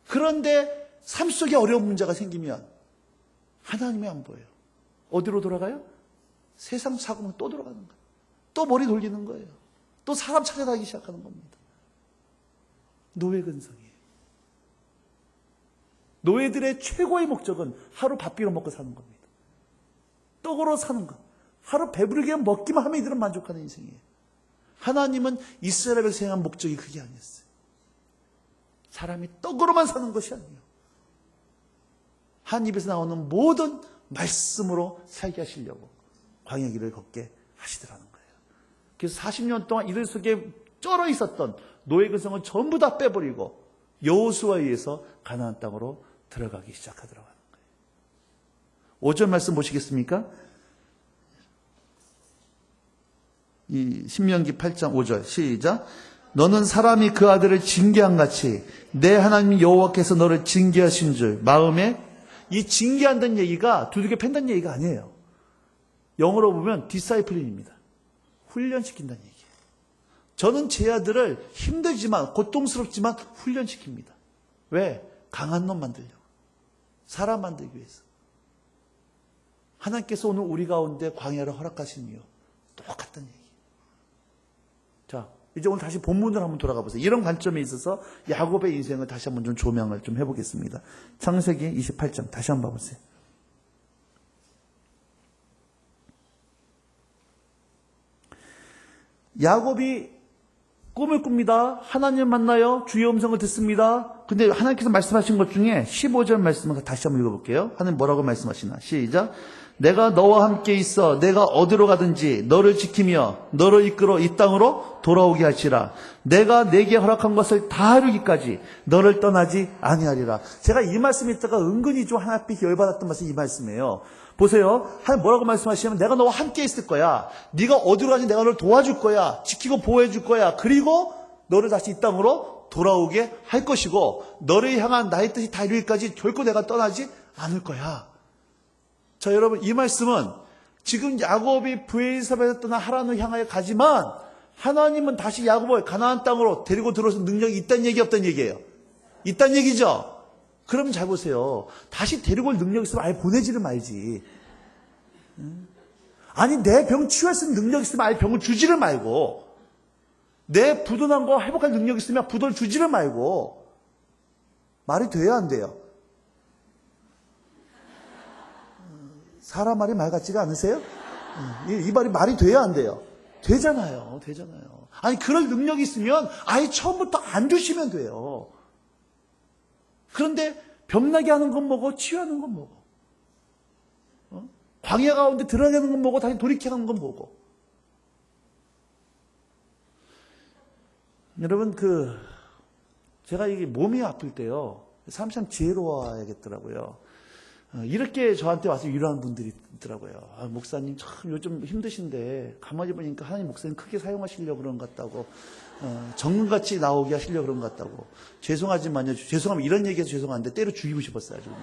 그런데 삶 속에 어려운 문제가 생기면 하나님이 안 보여요. 어디로 돌아가요? 세상 사고만 또 돌아가는 거예요. 또 머리 돌리는 거예요. 또 사람 찾아다니기 시작하는 겁니다. 노예 근성이에요. 노예들의 최고의 목적은 하루 밥 비워 먹고 사는 겁니다. 떡으로 사는 것. 하루 배부르게 먹기만 하면 이들은 만족하는 인생이에요. 하나님은 이스라엘 백성의 목적이 그게 아니었어요. 사람이 떡으로만 사는 것이 아니에요. 한 입에서 나오는 모든 말씀으로 살게 하시려고 광야 길을 걷게 하시더라는 거예요. 그래서 40년 동안 이들 속에 쩔어 있었던 노예 근성을 전부 다 빼버리고 여호수아에 의해서 가나안 땅으로 들어가기 시작하더라는 거예요. 5절 말씀 보시겠습니까? 이 신명기 8장 5절 시작. 너는 사람이 그 아들을 징계한 같이 내 하나님 여호와께서 너를 징계하신 줄 마음에, 이 징계한다는 얘기가 두들겨 팬다는 얘기가 아니에요. 영어로 보면 디사이플린입니다. 훈련시킨다는 얘기예요. 저는 제 아들을 힘들지만 고통스럽지만 훈련시킵니다. 왜? 강한 놈 만들려고. 사람 만들기 위해서. 하나님께서 오늘 우리 가운데 광야를 허락하신 이유 똑같다는 얘기예요. 자, 이제 오늘 다시 본문으로 한번 돌아가 보세요. 이런 관점에 있어서 야곱의 인생을 다시 한번 좀 조명을 좀 해보겠습니다. 창세기 28장 다시 한번 봐보세요. 야곱이 꿈을 꿉니다. 하나님을 만나요. 주의 음성을 듣습니다. 근데 하나님께서 말씀하신 것 중에 15절 말씀을 다시 한번 읽어볼게요. 하나님 뭐라고 말씀하시나? 시작. 내가 너와 함께 있어 내가 어디로 가든지 너를 지키며 너를 이끌어 이 땅으로 돌아오게 할지라. 내가 내게 허락한 것을 다 이루기까지 너를 떠나지 아니하리라. 제가 이 말씀 읽다가 은근히 좀 하나님께 열받았던 말씀이 이 말씀이에요. 보세요. 하나님 뭐라고 말씀하시냐면 내가 너와 함께 있을 거야. 네가 어디로 가든지 내가 너를 도와줄 거야. 지키고 보호해 줄 거야. 그리고 너를 다시 이 땅으로 돌아오게 할 것이고 너를 향한 나의 뜻이 다 이루기까지 결코 내가 떠나지 않을 거야. 자, 여러분, 이 말씀은 지금 야곱이 브엘사바에서 떠나 하란을 향하여 가지만 하나님은 다시 야곱을 가나안 땅으로 데리고 들어오신 능력이 있다는 얘기 없다는 얘기예요. 있다는 얘기죠. 그럼 잘 보세요. 다시 데리고 올 능력이 있으면 아예 보내지를 말지. 아니, 내 병 치유할 수 있는 능력이 있으면 아예 병을 주지를 말고, 내 부도난 거 회복할 능력이 있으면 부도를 주지를 말고. 말이 돼야 안 돼요? 사람 말이 말 같지가 않으세요? 이 말이 말이 돼야 안 돼요? 되잖아요. 되잖아요. 아니, 그럴 능력이 있으면 아예 처음부터 안 주시면 돼요. 그런데 병나게 하는 건 뭐고 치유하는 건 뭐고, 광야 가운데 들어가는 건 뭐고 다시 돌이켜가는 건 뭐고. 여러분, 제가 이게 몸이 아플 때요, 사람 참 지혜로워야겠더라고요. 이렇게 저한테 와서 위로하는 분들이 있더라고요. 아, 목사님 참 요즘 힘드신데 가만히 보니까 하나님 목사님 크게 사용하시려고 그런 것 같다고, 정금같이 나오게 하시려고 그런 것 같다고. 죄송하지만요, 죄송하면 이런 얘기해서 죄송한데 때려 죽이고 싶었어요. 지금.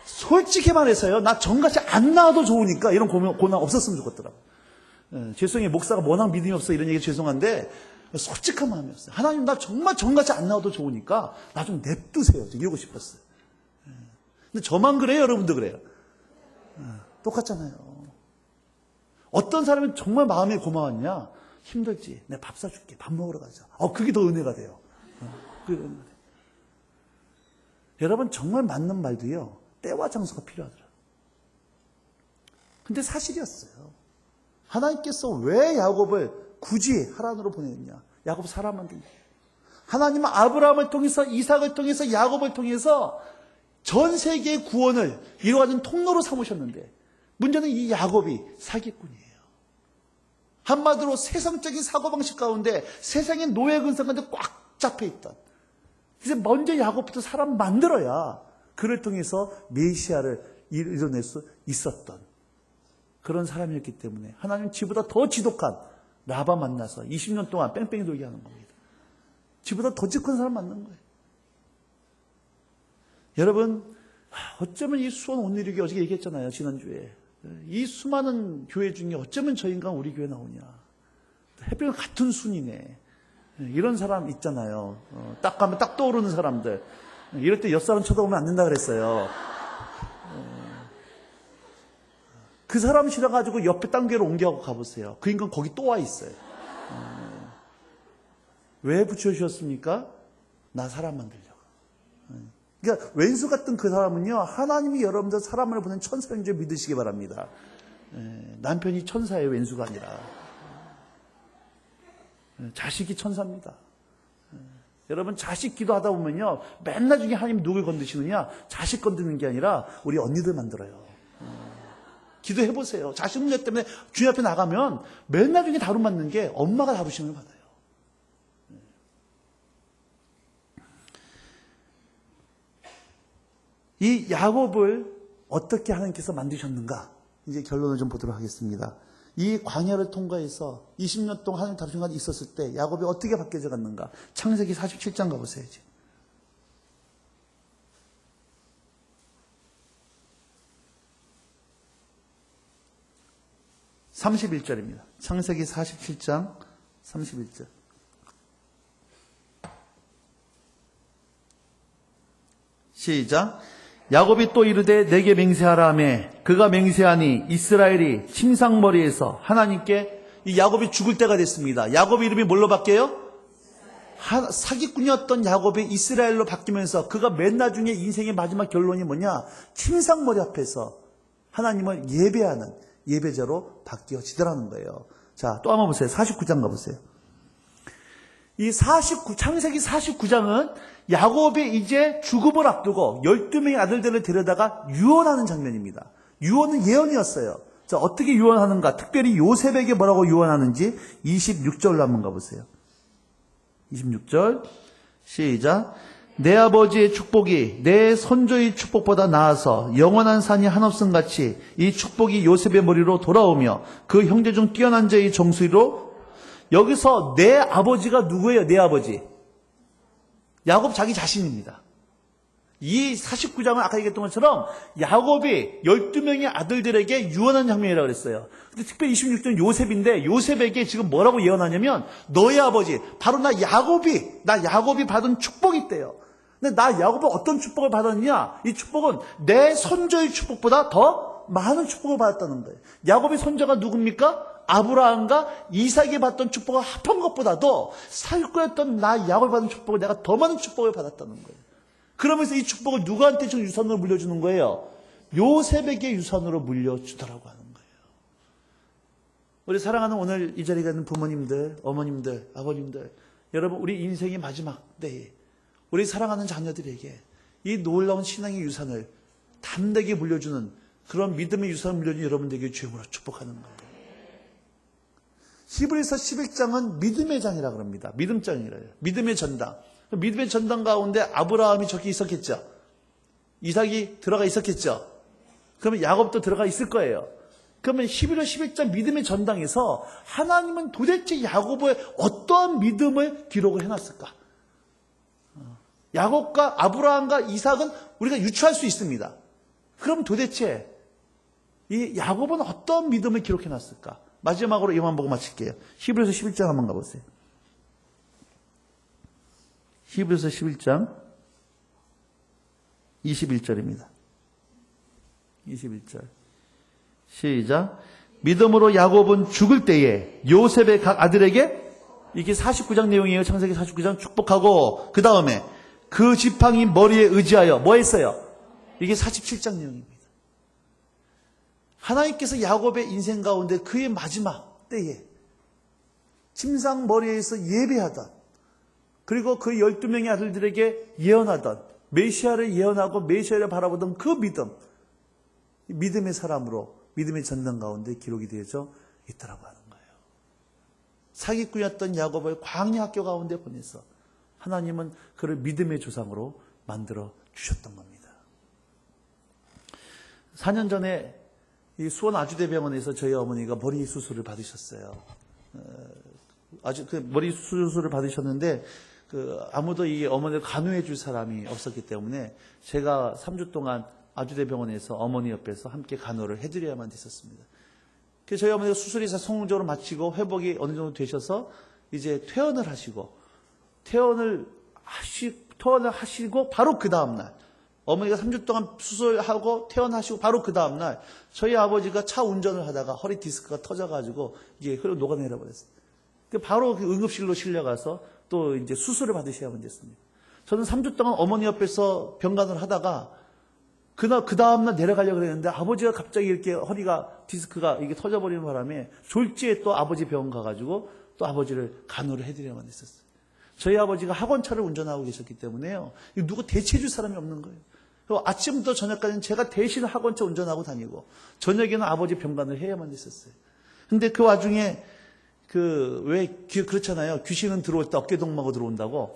솔직히 말해서요, 나 정같이 안 나와도 좋으니까 이런 고난 없었으면 좋겠더라고요. 죄송해요, 목사가 워낙 믿음이 없어 이런 얘기 죄송한데 솔직한 마음이었어요. 하나님, 나 정말 정같이 안 나와도 좋으니까 나 좀 냅두세요. 이러고 싶었어요. 근데 저만 그래요? 여러분도 그래요? 똑같잖아요. 어떤 사람이 정말 마음이 고마웠냐? 힘들지? 내가 밥 사줄게. 밥 먹으러 가자. 그게 더 은혜가 돼요. 그게 은혜가 돼요. 여러분, 정말 맞는 말도요, 때와 장소가 필요하더라. 근데 사실이었어요. 하나님께서 왜 야곱을 굳이 하란으로 보냈냐? 야곱 사람 만들기. 하나님은 아브라함을 통해서, 이삭을 통해서, 야곱을 통해서 전 세계의 구원을 이루어가는 통로로 삼으셨는데, 문제는 이 야곱이 사기꾼이에요. 한마디로 세상적인 사고방식 가운데 세상의 노예 근성 가운데 꽉 잡혀있던, 그래서 먼저 야곱부터 사람 만들어야 그를 통해서 메시아를 이뤄낼 수 있었던 그런 사람이었기 때문에 하나님은 지보다 더 지독한 라바 만나서 20년 동안 뺑뺑이 돌게 하는 겁니다. 지보다 더 지독한 사람 만난 거예요. 여러분, 어쩌면 이 수원 온누리교회 어저께 얘기했잖아요. 지난주에. 이 수많은 교회 중에 어쩌면 저 인간 우리 교회 나오냐. 해변 같은 순이네. 이런 사람 있잖아요. 딱 가면 딱 떠오르는 사람들. 이럴 때 옆 사람 쳐다보면 안 된다 그랬어요. 그 사람 싫어가지고 옆에 딴 교회로 옮겨가고 가보세요. 그 인간 거기 또 와 있어요. 왜 붙여주셨습니까? 나 사람 만들려고. 그러니까 왼수 같은 그 사람은요, 하나님이 여러분들 사람을 보낸 천사인 줄 믿으시기 바랍니다. 남편이 천사예요, 왼수가 아니라. 자식이 천사입니다. 여러분, 자식 기도하다 보면요, 맨날 중에 하나님 누굴 건드시느냐? 자식 건드는 게 아니라 우리 언니들 만들어요. 기도해보세요. 자식 문제 때문에 주님 앞에 나가면 맨날 중에 다루맞는 게 엄마가 다루심을 받아요. 이 야곱을 어떻게 하나님께서 만드셨는가? 이제 결론을 좀 보도록 하겠습니다. 이 광야를 통과해서 20년 동안 하나님 다루신 가운데 있었을 때 야곱이 어떻게 바뀌어져 갔는가? 창세기 47장 가보세요. 이제. 31절입니다. 창세기 47장 31절. 시작. 야곱이 또 이르되 내게 맹세하라 하매 그가 맹세하니 이스라엘이 침상머리에서 하나님께 이 야곱이 죽을 때가 됐습니다. 야곱의 이름이 뭘로 바뀌어요? 사기꾼이었던 야곱이 이스라엘로 바뀌면서 그가 맨 나중에 인생의 마지막 결론이 뭐냐? 침상머리 앞에서 하나님을 예배하는 예배자로 바뀌어지더라는 거예요. 자, 또 한번 보세요. 49장 가보세요. 이 창세기 49장은 야곱이 이제 죽음을 앞두고 12명의 아들들을 데려다가 유언하는 장면입니다. 유언은 예언이었어요. 자, 어떻게 유언하는가? 특별히 요셉에게 뭐라고 유언하는지 26절로 한번 가보세요. 26절 시작. 내 아버지의 축복이 내 선조의 축복보다 나아서 영원한 산이 한없음 같이 이 축복이 요셉의 머리로 돌아오며 그 형제 중 뛰어난 자의 정수리로. 여기서 내 아버지가 누구예요? 내 아버지 야곱 자기 자신입니다. 이 49장은 아까 얘기했던 것처럼 야곱이 12명의 아들들에게 유언한 장면이라고 그랬어요. 근데 특별히 26절은 요셉인데 요셉에게 지금 뭐라고 예언하냐면 너의 아버지 바로 나 야곱이 받은 축복이 있대요. 근데 나 야곱은 어떤 축복을 받았느냐? 이 축복은 내 선조의 축복보다 더 많은 축복을 받았다는 거예요. 야곱의 선조가 누굽니까? 아브라함과 이삭이 받던 축복을 합한 것보다도 사기꾼이었던 나 야곱이 받은 축복을 내가 더 많은 축복을 받았다는 거예요. 그러면서 이 축복을 누구한테 좀 유산으로 물려주는 거예요? 요셉에게 유산으로 물려주더라고 하는 거예요. 우리 사랑하는 오늘 이 자리에 있는 부모님들, 어머님들, 아버님들, 여러분 우리 인생의 마지막 때에 우리 사랑하는 자녀들에게 이 놀라운 신앙의 유산을 담대하게 물려주는 그런 믿음의 유산을 물려주는 여러분들에게 주님으로 축복하는 거예요. 히브리서 11장은 믿음의 장이라고 합니다. 믿음장이래요. 믿음의 전당. 믿음의 전당 가운데 아브라함이 저기 있었겠죠. 이삭이 들어가 있었겠죠. 그러면 야곱도 들어가 있을 거예요. 그러면 히브리서 11장 믿음의 전당에서 하나님은 도대체 야곱의 어떠한 믿음을 기록을 해놨을까? 야곱과 아브라함과 이삭은 우리가 유추할 수 있습니다. 그럼 도대체 이 야곱은 어떤 믿음을 기록해놨을까? 마지막으로 이만 보고 마칠게요. 히브리서 11장 한번 가보세요. 히브리서 11장 21절입니다. 21절 시작. 믿음으로 야곱은 죽을 때에 요셉의 각 아들에게 이게 49장 내용이에요. 창세기 49장 축복하고 그 다음에 그 지팡이 머리에 의지하여 뭐 했어요? 이게 47장 내용입니다. 하나님께서 야곱의 인생 가운데 그의 마지막 때에 침상 머리에서 예배하던 그리고 그 12명의 아들들에게 예언하던 메시아를 예언하고 메시아를 바라보던 그 믿음의 사람으로 믿음의 전당 가운데 기록이 되어져 있더라고 하는 거예요. 사기꾼이었던 야곱을 광야 학교 가운데 보내서 하나님은 그를 믿음의 조상으로 만들어 주셨던 겁니다. 4년 전에 이 수원 아주대병원에서 저희 어머니가 머리 수술을 받으셨어요. 아주 그 머리 수술을 받으셨는데 아무도 이 어머니를 간호해 줄 사람이 없었기 때문에 제가 3주 동안 아주대병원에서 어머니 옆에서 함께 간호를 해드려야만 됐었습니다. 그래서 저희 어머니가 수술이 성공적으로 마치고 회복이 어느 정도 되셔서 이제 퇴원을 하시고 퇴원을 하시고 바로 그 다음날 어머니가 3주 동안 수술하고 퇴원하시고 바로 그 다음날 저희 아버지가 차 운전을 하다가 허리 디스크가 터져가지고 이게 흘러 녹아내려 버렸어요. 바로 그 응급실로 실려가서 또 이제 수술을 받으셔야만 됐습니다. 저는 3주 동안 어머니 옆에서 병간호를 하다가 그 다음날 내려가려고 그랬는데 아버지가 갑자기 이렇게 허리가 디스크가 이게 터져버리는 바람에 졸지에 또 아버지 병원 가가지고 또 아버지를 간호를 해드려야만 했었어요. 저희 아버지가 학원차를 운전하고 계셨기 때문에요. 누구 대체해줄 사람이 없는 거예요. 그리고 아침부터 저녁까지는 제가 대신 학원차 운전하고 다니고 저녁에는 아버지 병간을 해야만 했었어요. 근데 그 와중에 그렇잖아요. 귀신은 들어올 때 어깨동무하고 들어온다고.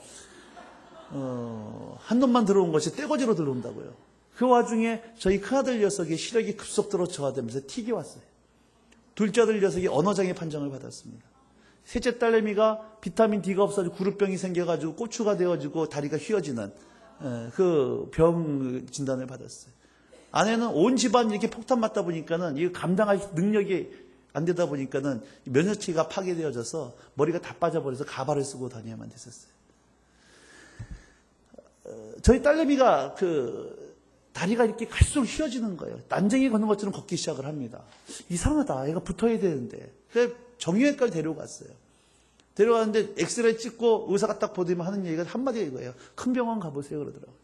한 놈만 들어온 것이 떼거지로 들어온다고요. 그 와중에 저희 큰아들 녀석이 시력이 급속도로 저하되면서 틱이 왔어요. 둘째 아들 녀석이 언어장애 판정을 받았습니다. 셋째 딸내미가 비타민 D가 없어지고 구루병이 생겨가지고 고추가 되어지고 다리가 휘어지는 그 병 진단을 받았어요. 아내는 온 집안 이렇게 폭탄 맞다 보니까는 이 감당할 능력이 안 되다 보니까는 면역체가 파괴되어져서 머리가 다 빠져버려서 가발을 쓰고 다녀야만 됐었어요. 저희 딸내미가 다리가 이렇게 갈수록 휘어지는 거예요. 난쟁이 걷는 것처럼 걷기 시작을 합니다. 이상하다. 얘가 붙어야 되는데. 그래서 정형외과를 데려갔어요. 데려갔는데 엑스레이 찍고 의사가 딱 보더니 하는 얘기가 한마디가 이거예요. 큰 병원 가보세요. 그러더라고요.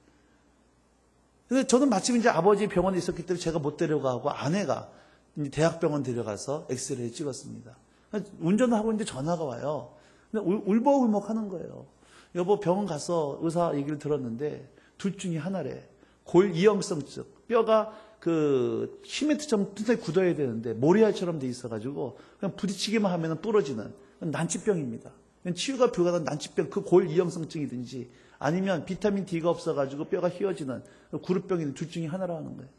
근데 저는 마침 이제 아버지 병원에 있었기 때문에 제가 못 데려가고 아내가 이제 대학병원 데려가서 엑스레이 찍었습니다. 운전을 하고 있는데 전화가 와요. 근데 울먹울먹 하는 거예요. 여보 병원 가서 의사 얘기를 들었는데 둘 중에 하나래. 골 이형성증. 뼈가 시멘트처럼 튼튼히 굳어야 되는데 모래알처럼 돼 있어가지고 그냥 부딪히기만 하면 부러지는 난치병입니다. 치유가 불가능한 난치병, 그 골 이형성증이든지 아니면 비타민 D가 없어가지고 뼈가 휘어지는 구루병이든 둘 중에 하나라는 거예요.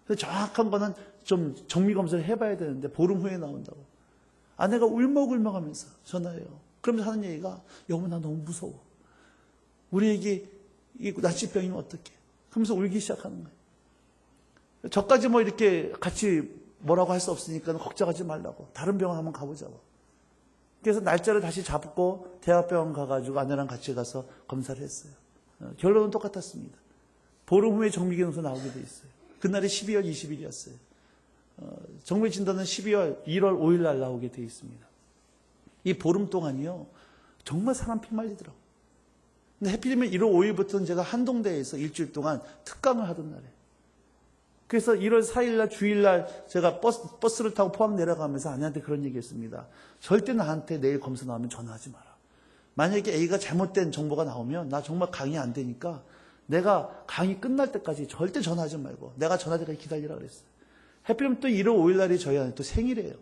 그래서 정확한 거는 좀 정밀검사를 해봐야 되는데 보름 후에 나온다고. 아내가 울먹울먹하면서 전화해요. 그러면서 하는 얘기가 여보 나 너무 무서워. 우리 애기 이 난치병이면 어떡해. 하면서 울기 시작하는 거예요. 저까지 뭐 이렇게 같이 뭐라고 할 수 없으니까 걱정하지 말라고. 다른 병원 한번 가보자고. 그래서 날짜를 다시 잡고 대학병원 가가지고 아내랑 같이 가서 검사를 했어요. 결론은 똑같았습니다. 보름 후에 정밀검사 나오게 돼 있어요. 그날이 12월 20일이었어요. 정밀 진단은 1월 5일 날 나오게 돼 있습니다. 이 보름 동안이요. 정말 사람 피말리더라고요. 근데 해필이면 1월 5일부터는 제가 한동대에서 일주일 동안 특강을 하던 날에. 그래서 1월 4일날 주일날 제가 버스를 타고 포항 내려가면서 아내한테 그런 얘기 했습니다. 절대 나한테 내일 검사 나오면 전화하지 마라. 만약에 A가 잘못된 정보가 나오면 나 정말 강의 안 되니까 내가 강의 끝날 때까지 절대 전화하지 말고 내가 전화할 때까지 기다리라 그랬어요. 해필이면 또 1월 5일날이 저희 아내 또 생일이에요.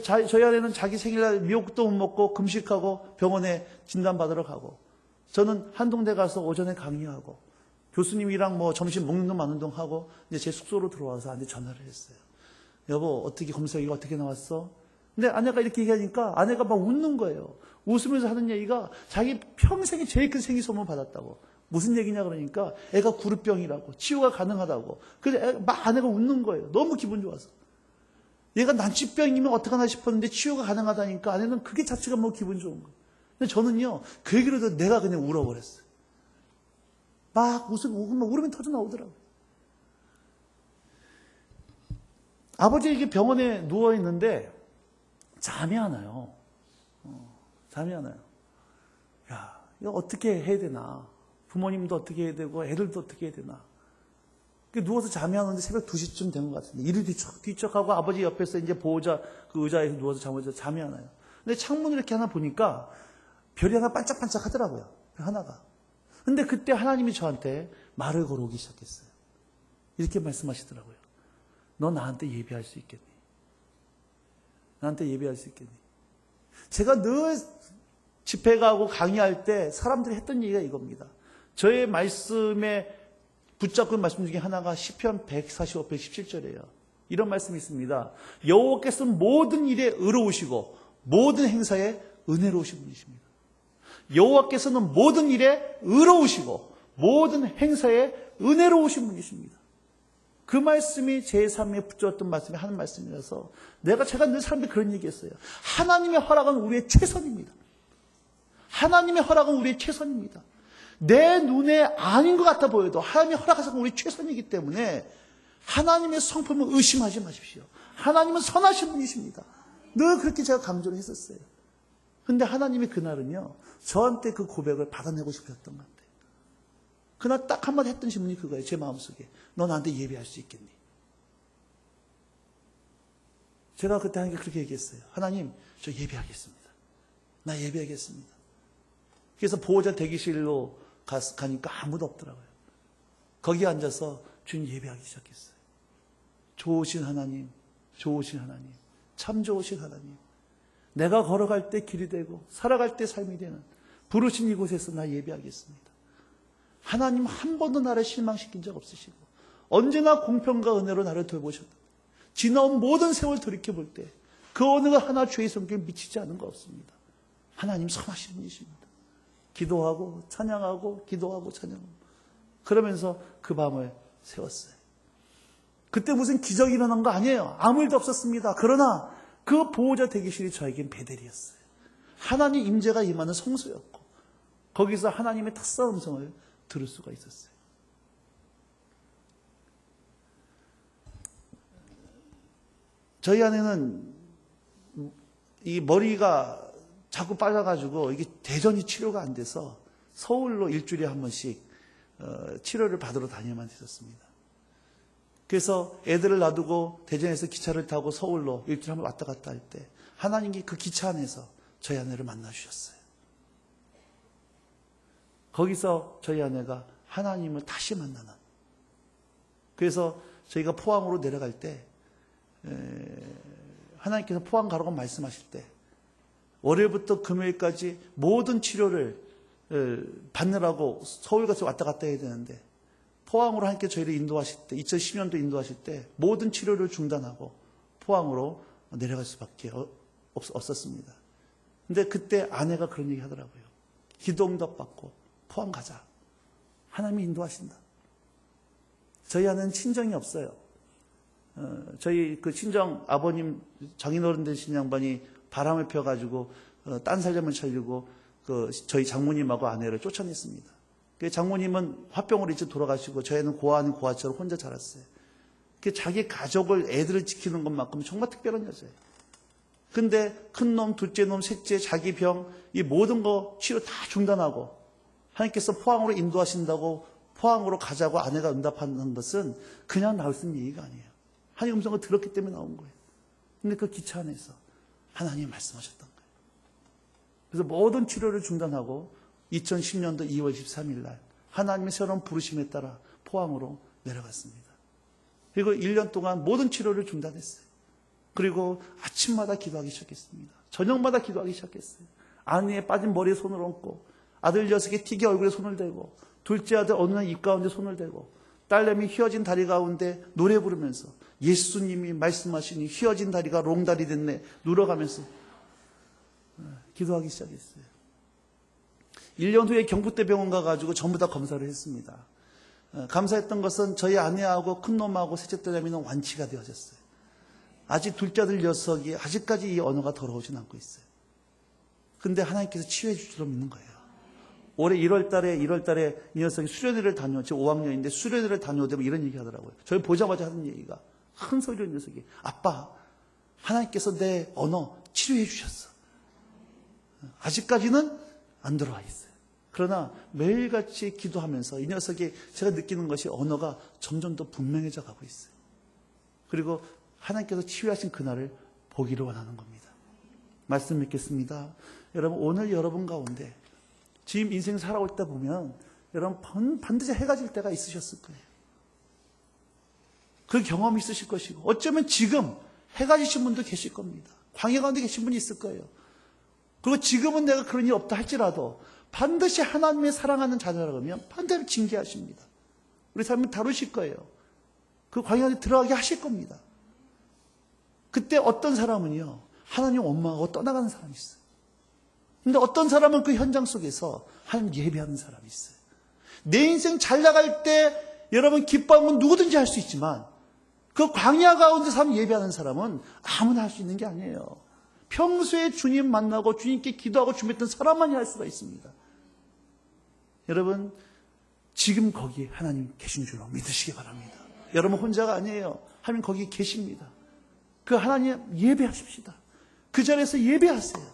저희 아내는 자기 생일날 미역국도 못 먹고 금식하고 병원에 진단받으러 가고 저는 한동대 가서 오전에 강의하고 교수님이랑 뭐 점심 먹는 동 마는 동 하고 이제 제 숙소로 들어와서 아내한테 전화를 했어요. 여보 어떻게 검사 결과 어떻게 나왔어? 근데 아내가 이렇게 얘기하니까 아내가 막 웃는 거예요. 웃으면서 하는 얘기가 자기 평생에 제일 큰 생리 소문 받았다고. 무슨 얘기냐 그러니까 애가 구루병이라고 치유가 가능하다고. 그래서 막 아내가 웃는 거예요. 너무 기분 좋아서. 얘가 난치병이면 어떡하나 싶었는데 치유가 가능하다니까 아내는 그게 자체가 뭐 기분 좋은 거예요. 근데 저는요 그 얘기를 듣고 내가 그냥 울어버렸어요. 막 울음이 터져 나오더라고요. 아버지에게 병원에 누워있는데 잠이 안 와요. 잠이 안 와요. 야, 이거 어떻게 해야 되나. 부모님도 어떻게 해야 되고 애들도 어떻게 해야 되나. 누워서 잠이 안 오는데 새벽 2시쯤 된 것 같은데 이를 뒤척하고 아버지 옆에서 이제 보호자 그 의자에서 누워서 잠이 안 와요. 근데 창문을 이렇게 하나 보니까 별이 하나 반짝반짝 하더라고요. 하나가. 근데 그때 하나님이 저한테 말을 걸어오기 시작했어요. 이렇게 말씀하시더라고요. 너 나한테 예배할 수 있겠니? 나한테 예배할 수 있겠니? 제가 늘 집회 가고 강의할 때 사람들이 했던 얘기가 이겁니다. 저의 말씀에 붙잡고 있는 말씀 중에 하나가 시편 145편 17절이에요. 이런 말씀이 있습니다. 여호와께서는 모든 일에 의로우시고 모든 행사에 은혜로우신 분이십니다. 여호와께서는 모든 일에 의로우시고 모든 행사에 은혜로우신 분이십니다. 그 말씀이 제 삶에 붙잡았던 말씀이 하는 말씀이라서 제가 늘 사람들이 그런 얘기했어요. 하나님의 허락은 우리의 최선입니다. 하나님의 허락은 우리의 최선입니다. 내 눈에 아닌 것 같아 보여도 하나님의 허락하신 건 우리 최선이기 때문에 하나님의 성품을 의심하지 마십시오. 하나님은 선하신 분이십니다. 늘 그렇게 제가 강조를 했었어요. 근데 하나님이 그날은요, 저한테 그 고백을 받아내고 싶으셨던 것 같아요. 그날 딱 한마디 했던 질문이 그거예요. 제 마음속에. 너 나한테 예배할 수 있겠니? 제가 그때 하나님께 그렇게 얘기했어요. 하나님, 저 예배하겠습니다. 나 예배하겠습니다. 그래서 보호자 대기실로 가니까 아무도 없더라고요. 거기 앉아서 주님 예배하기 시작했어요. 좋으신 하나님, 좋으신 하나님, 참 좋으신 하나님. 내가 걸어갈 때 길이 되고 살아갈 때 삶이 되는 부르신 이곳에서 나 예배하겠습니다. 하나님 한 번도 나를 실망시킨 적 없으시고 언제나 공평과 은혜로 나를 돌보셨다. 지나온 모든 세월 돌이켜볼 때 그 어느 하나 죄의 성격에 미치지 않은 거 없습니다. 하나님 선하신 분이십니다. 기도하고 찬양하고 기도하고 찬양하고 그러면서 그 밤을 세웠어요. 그때 무슨 기적이 일어난 거 아니에요. 아무 일도 없었습니다. 그러나 그 보호자 대기실이 저에겐 베델이었어요. 하나님 임재가 임하는 성소였고 거기서 하나님의 탁사한 음성을 들을 수가 있었어요. 저희 아내는 이 머리가 자꾸 빠져가지고 이게 대전이 치료가 안 돼서 서울로 일주일에 한 번씩 치료를 받으러 다녀야만 됐었습니다. 그래서 애들을 놔두고 대전에서 기차를 타고 서울로 일주일에 한 번 왔다 갔다 할 때 하나님이 그 기차 안에서 저희 아내를 만나주셨어요. 거기서 저희 아내가 하나님을 다시 만나는. 그래서 저희가 포항으로 내려갈 때 하나님께서 포항 가라고 말씀하실 때 월요일부터 금요일까지 모든 치료를 받느라고 서울까지 왔다 갔다 해야 되는데 포항으로 함께 저희를 인도하실 때 2010년도 인도하실 때 모든 치료를 중단하고 포항으로 내려갈 수밖에 없었습니다. 근데 그때 아내가 그런 얘기 하더라고요. 기도 응답 받고 포항 가자. 하나님이 인도하신다. 저희 아내는 친정이 없어요. 저희 그 친정 아버님 장인어른 되신 양반이 바람을 펴가지고 딴 살림을 차리고 저희 장모님하고 아내를 쫓아냈습니다. 장모님은 화병으로 일찍 돌아가시고 저희는 고아 아닌 고아처럼 혼자 자랐어요. 자기 가족을 애들을 지키는 것만큼 정말 특별한 여자예요. 근데 큰 놈, 둘째 놈, 셋째, 자기 병, 이 모든 거 치료 다 중단하고 하나님께서 포항으로 인도하신다고 포항으로 가자고 아내가 응답하는 것은 그냥 나올 수 있는 얘기가 아니에요. 하나님 음성을 들었기 때문에 나온 거예요. 근데 그 기차 안에서 하나님이 말씀하셨던 거예요. 그래서 모든 치료를 중단하고 2010년도 2월 13일 날 하나님의 새로운 부르심에 따라 포항으로 내려갔습니다. 그리고 1년 동안 모든 치료를 중단했어요. 그리고 아침마다 기도하기 시작했습니다. 저녁마다 기도하기 시작했어요. 아내의 빠진 머리에 손을 얹고 아들 녀석의 튀기 얼굴에 손을 대고 둘째 아들 어느 날 입 가운데 손을 대고 딸내미 휘어진 다리 가운데 노래 부르면서 예수님이 말씀하시니 휘어진 다리가 롱다리 됐네 눌러가면서 기도하기 시작했어요. 1년 후에 경북대병원 가가지고 전부 다 검사를 했습니다. 감사했던 것은 저희 아내하고 큰놈하고 셋째 딸내미는 완치가 되어졌어요. 아직 둘째 아들 녀석이 아직까지 이 언어가 돌아오진 않고 있어요. 근데 하나님께서 치유해 줄 줄 믿는 거예요. 올해 1월 달에 이 녀석이 수련회를 지금 5학년인데 수련회를 다녀오되면 이런 얘기 하더라고요. 저희 보자마자 하는 얘기가 큰 소리로 녀석이 아빠 하나님께서 내 언어 치료해 주셨어. 아직까지는 안 들어와 있어요. 그러나 매일같이 기도하면서 이 녀석이 제가 느끼는 것이 언어가 점점 더 분명해져 가고 있어요. 그리고 하나님께서 치유하신 그날을 보기를 원하는 겁니다. 말씀 믿겠습니다. 여러분 오늘 여러분 가운데 지금 인생 살아올 때 보면 여러분 반드시 해가 질 때가 있으셨을 거예요. 그 경험이 있으실 것이고 어쩌면 지금 해가 지신 분도 계실 겁니다. 광야 가운데 계신 분이 있을 거예요. 그리고 지금은 내가 그런 일이 없다 할지라도 반드시 하나님의 사랑하는 자녀라고 하면 반드시 징계하십니다. 우리 삶을 다루실 거예요. 그 광야에 들어가게 하실 겁니다. 그때 어떤 사람은요, 하나님 원망하고 떠나가는 사람이 있어요. 근데 어떤 사람은 그 현장 속에서 하나님 예배하는 사람이 있어요. 내 인생 잘 나갈 때 여러분 기뻐하면 누구든지 할 수 있지만 그 광야 가운데 사람 예배하는 사람은 아무나 할 수 있는 게 아니에요. 평소에 주님 만나고 주님께 기도하고 준비했던 사람만이 할 수가 있습니다. 여러분, 지금 거기 하나님 계신 줄로 믿으시기 바랍니다. 여러분 혼자가 아니에요. 하나님 거기 계십니다. 그 하나님 예배하십시다. 그 자리에서 예배하세요.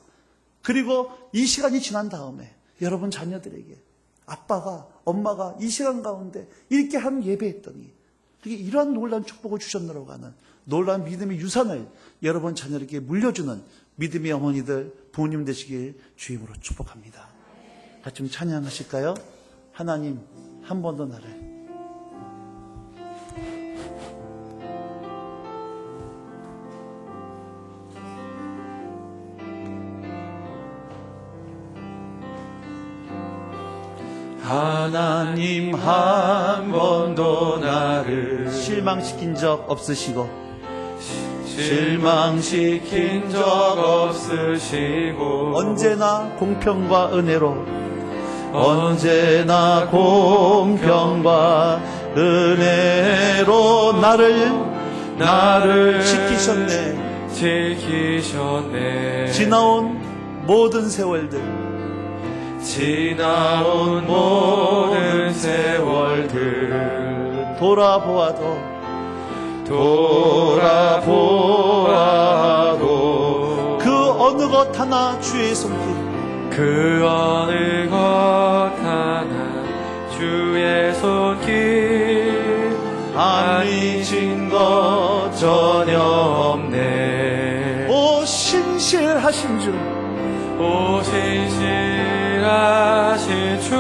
그리고 이 시간이 지난 다음에 여러분 자녀들에게 아빠가, 엄마가 이 시간 가운데 이렇게 하는 예배했더니 이러한 놀라운 축복을 주셨노라고 하는 놀라운 믿음의 유산을 여러분 자녀에게 물려주는 믿음의 어머니들, 부모님 되시길 주임으로 축복합니다. 같이 좀 찬양하실까요? 하나님, 한 번 더 나를. 하나님 한 번도 나를 실망시킨 적 없으시고 실망시킨 적 없으시고 언제나 공평과 은혜로 언제나 공평과 은혜로 나를 지키셨네. 지키셨네. 지나온 모든 세월들 지나온 모든 세월들 돌아보아도 그 어느 것 하나 주의 손길 그 어느 것 하나 주의 손길 아니신 것 전혀 없네. 오 신실하신 주 오 신실하신 주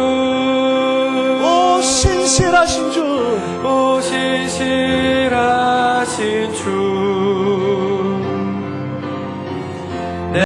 오 신실하신 주 오 신실하신 주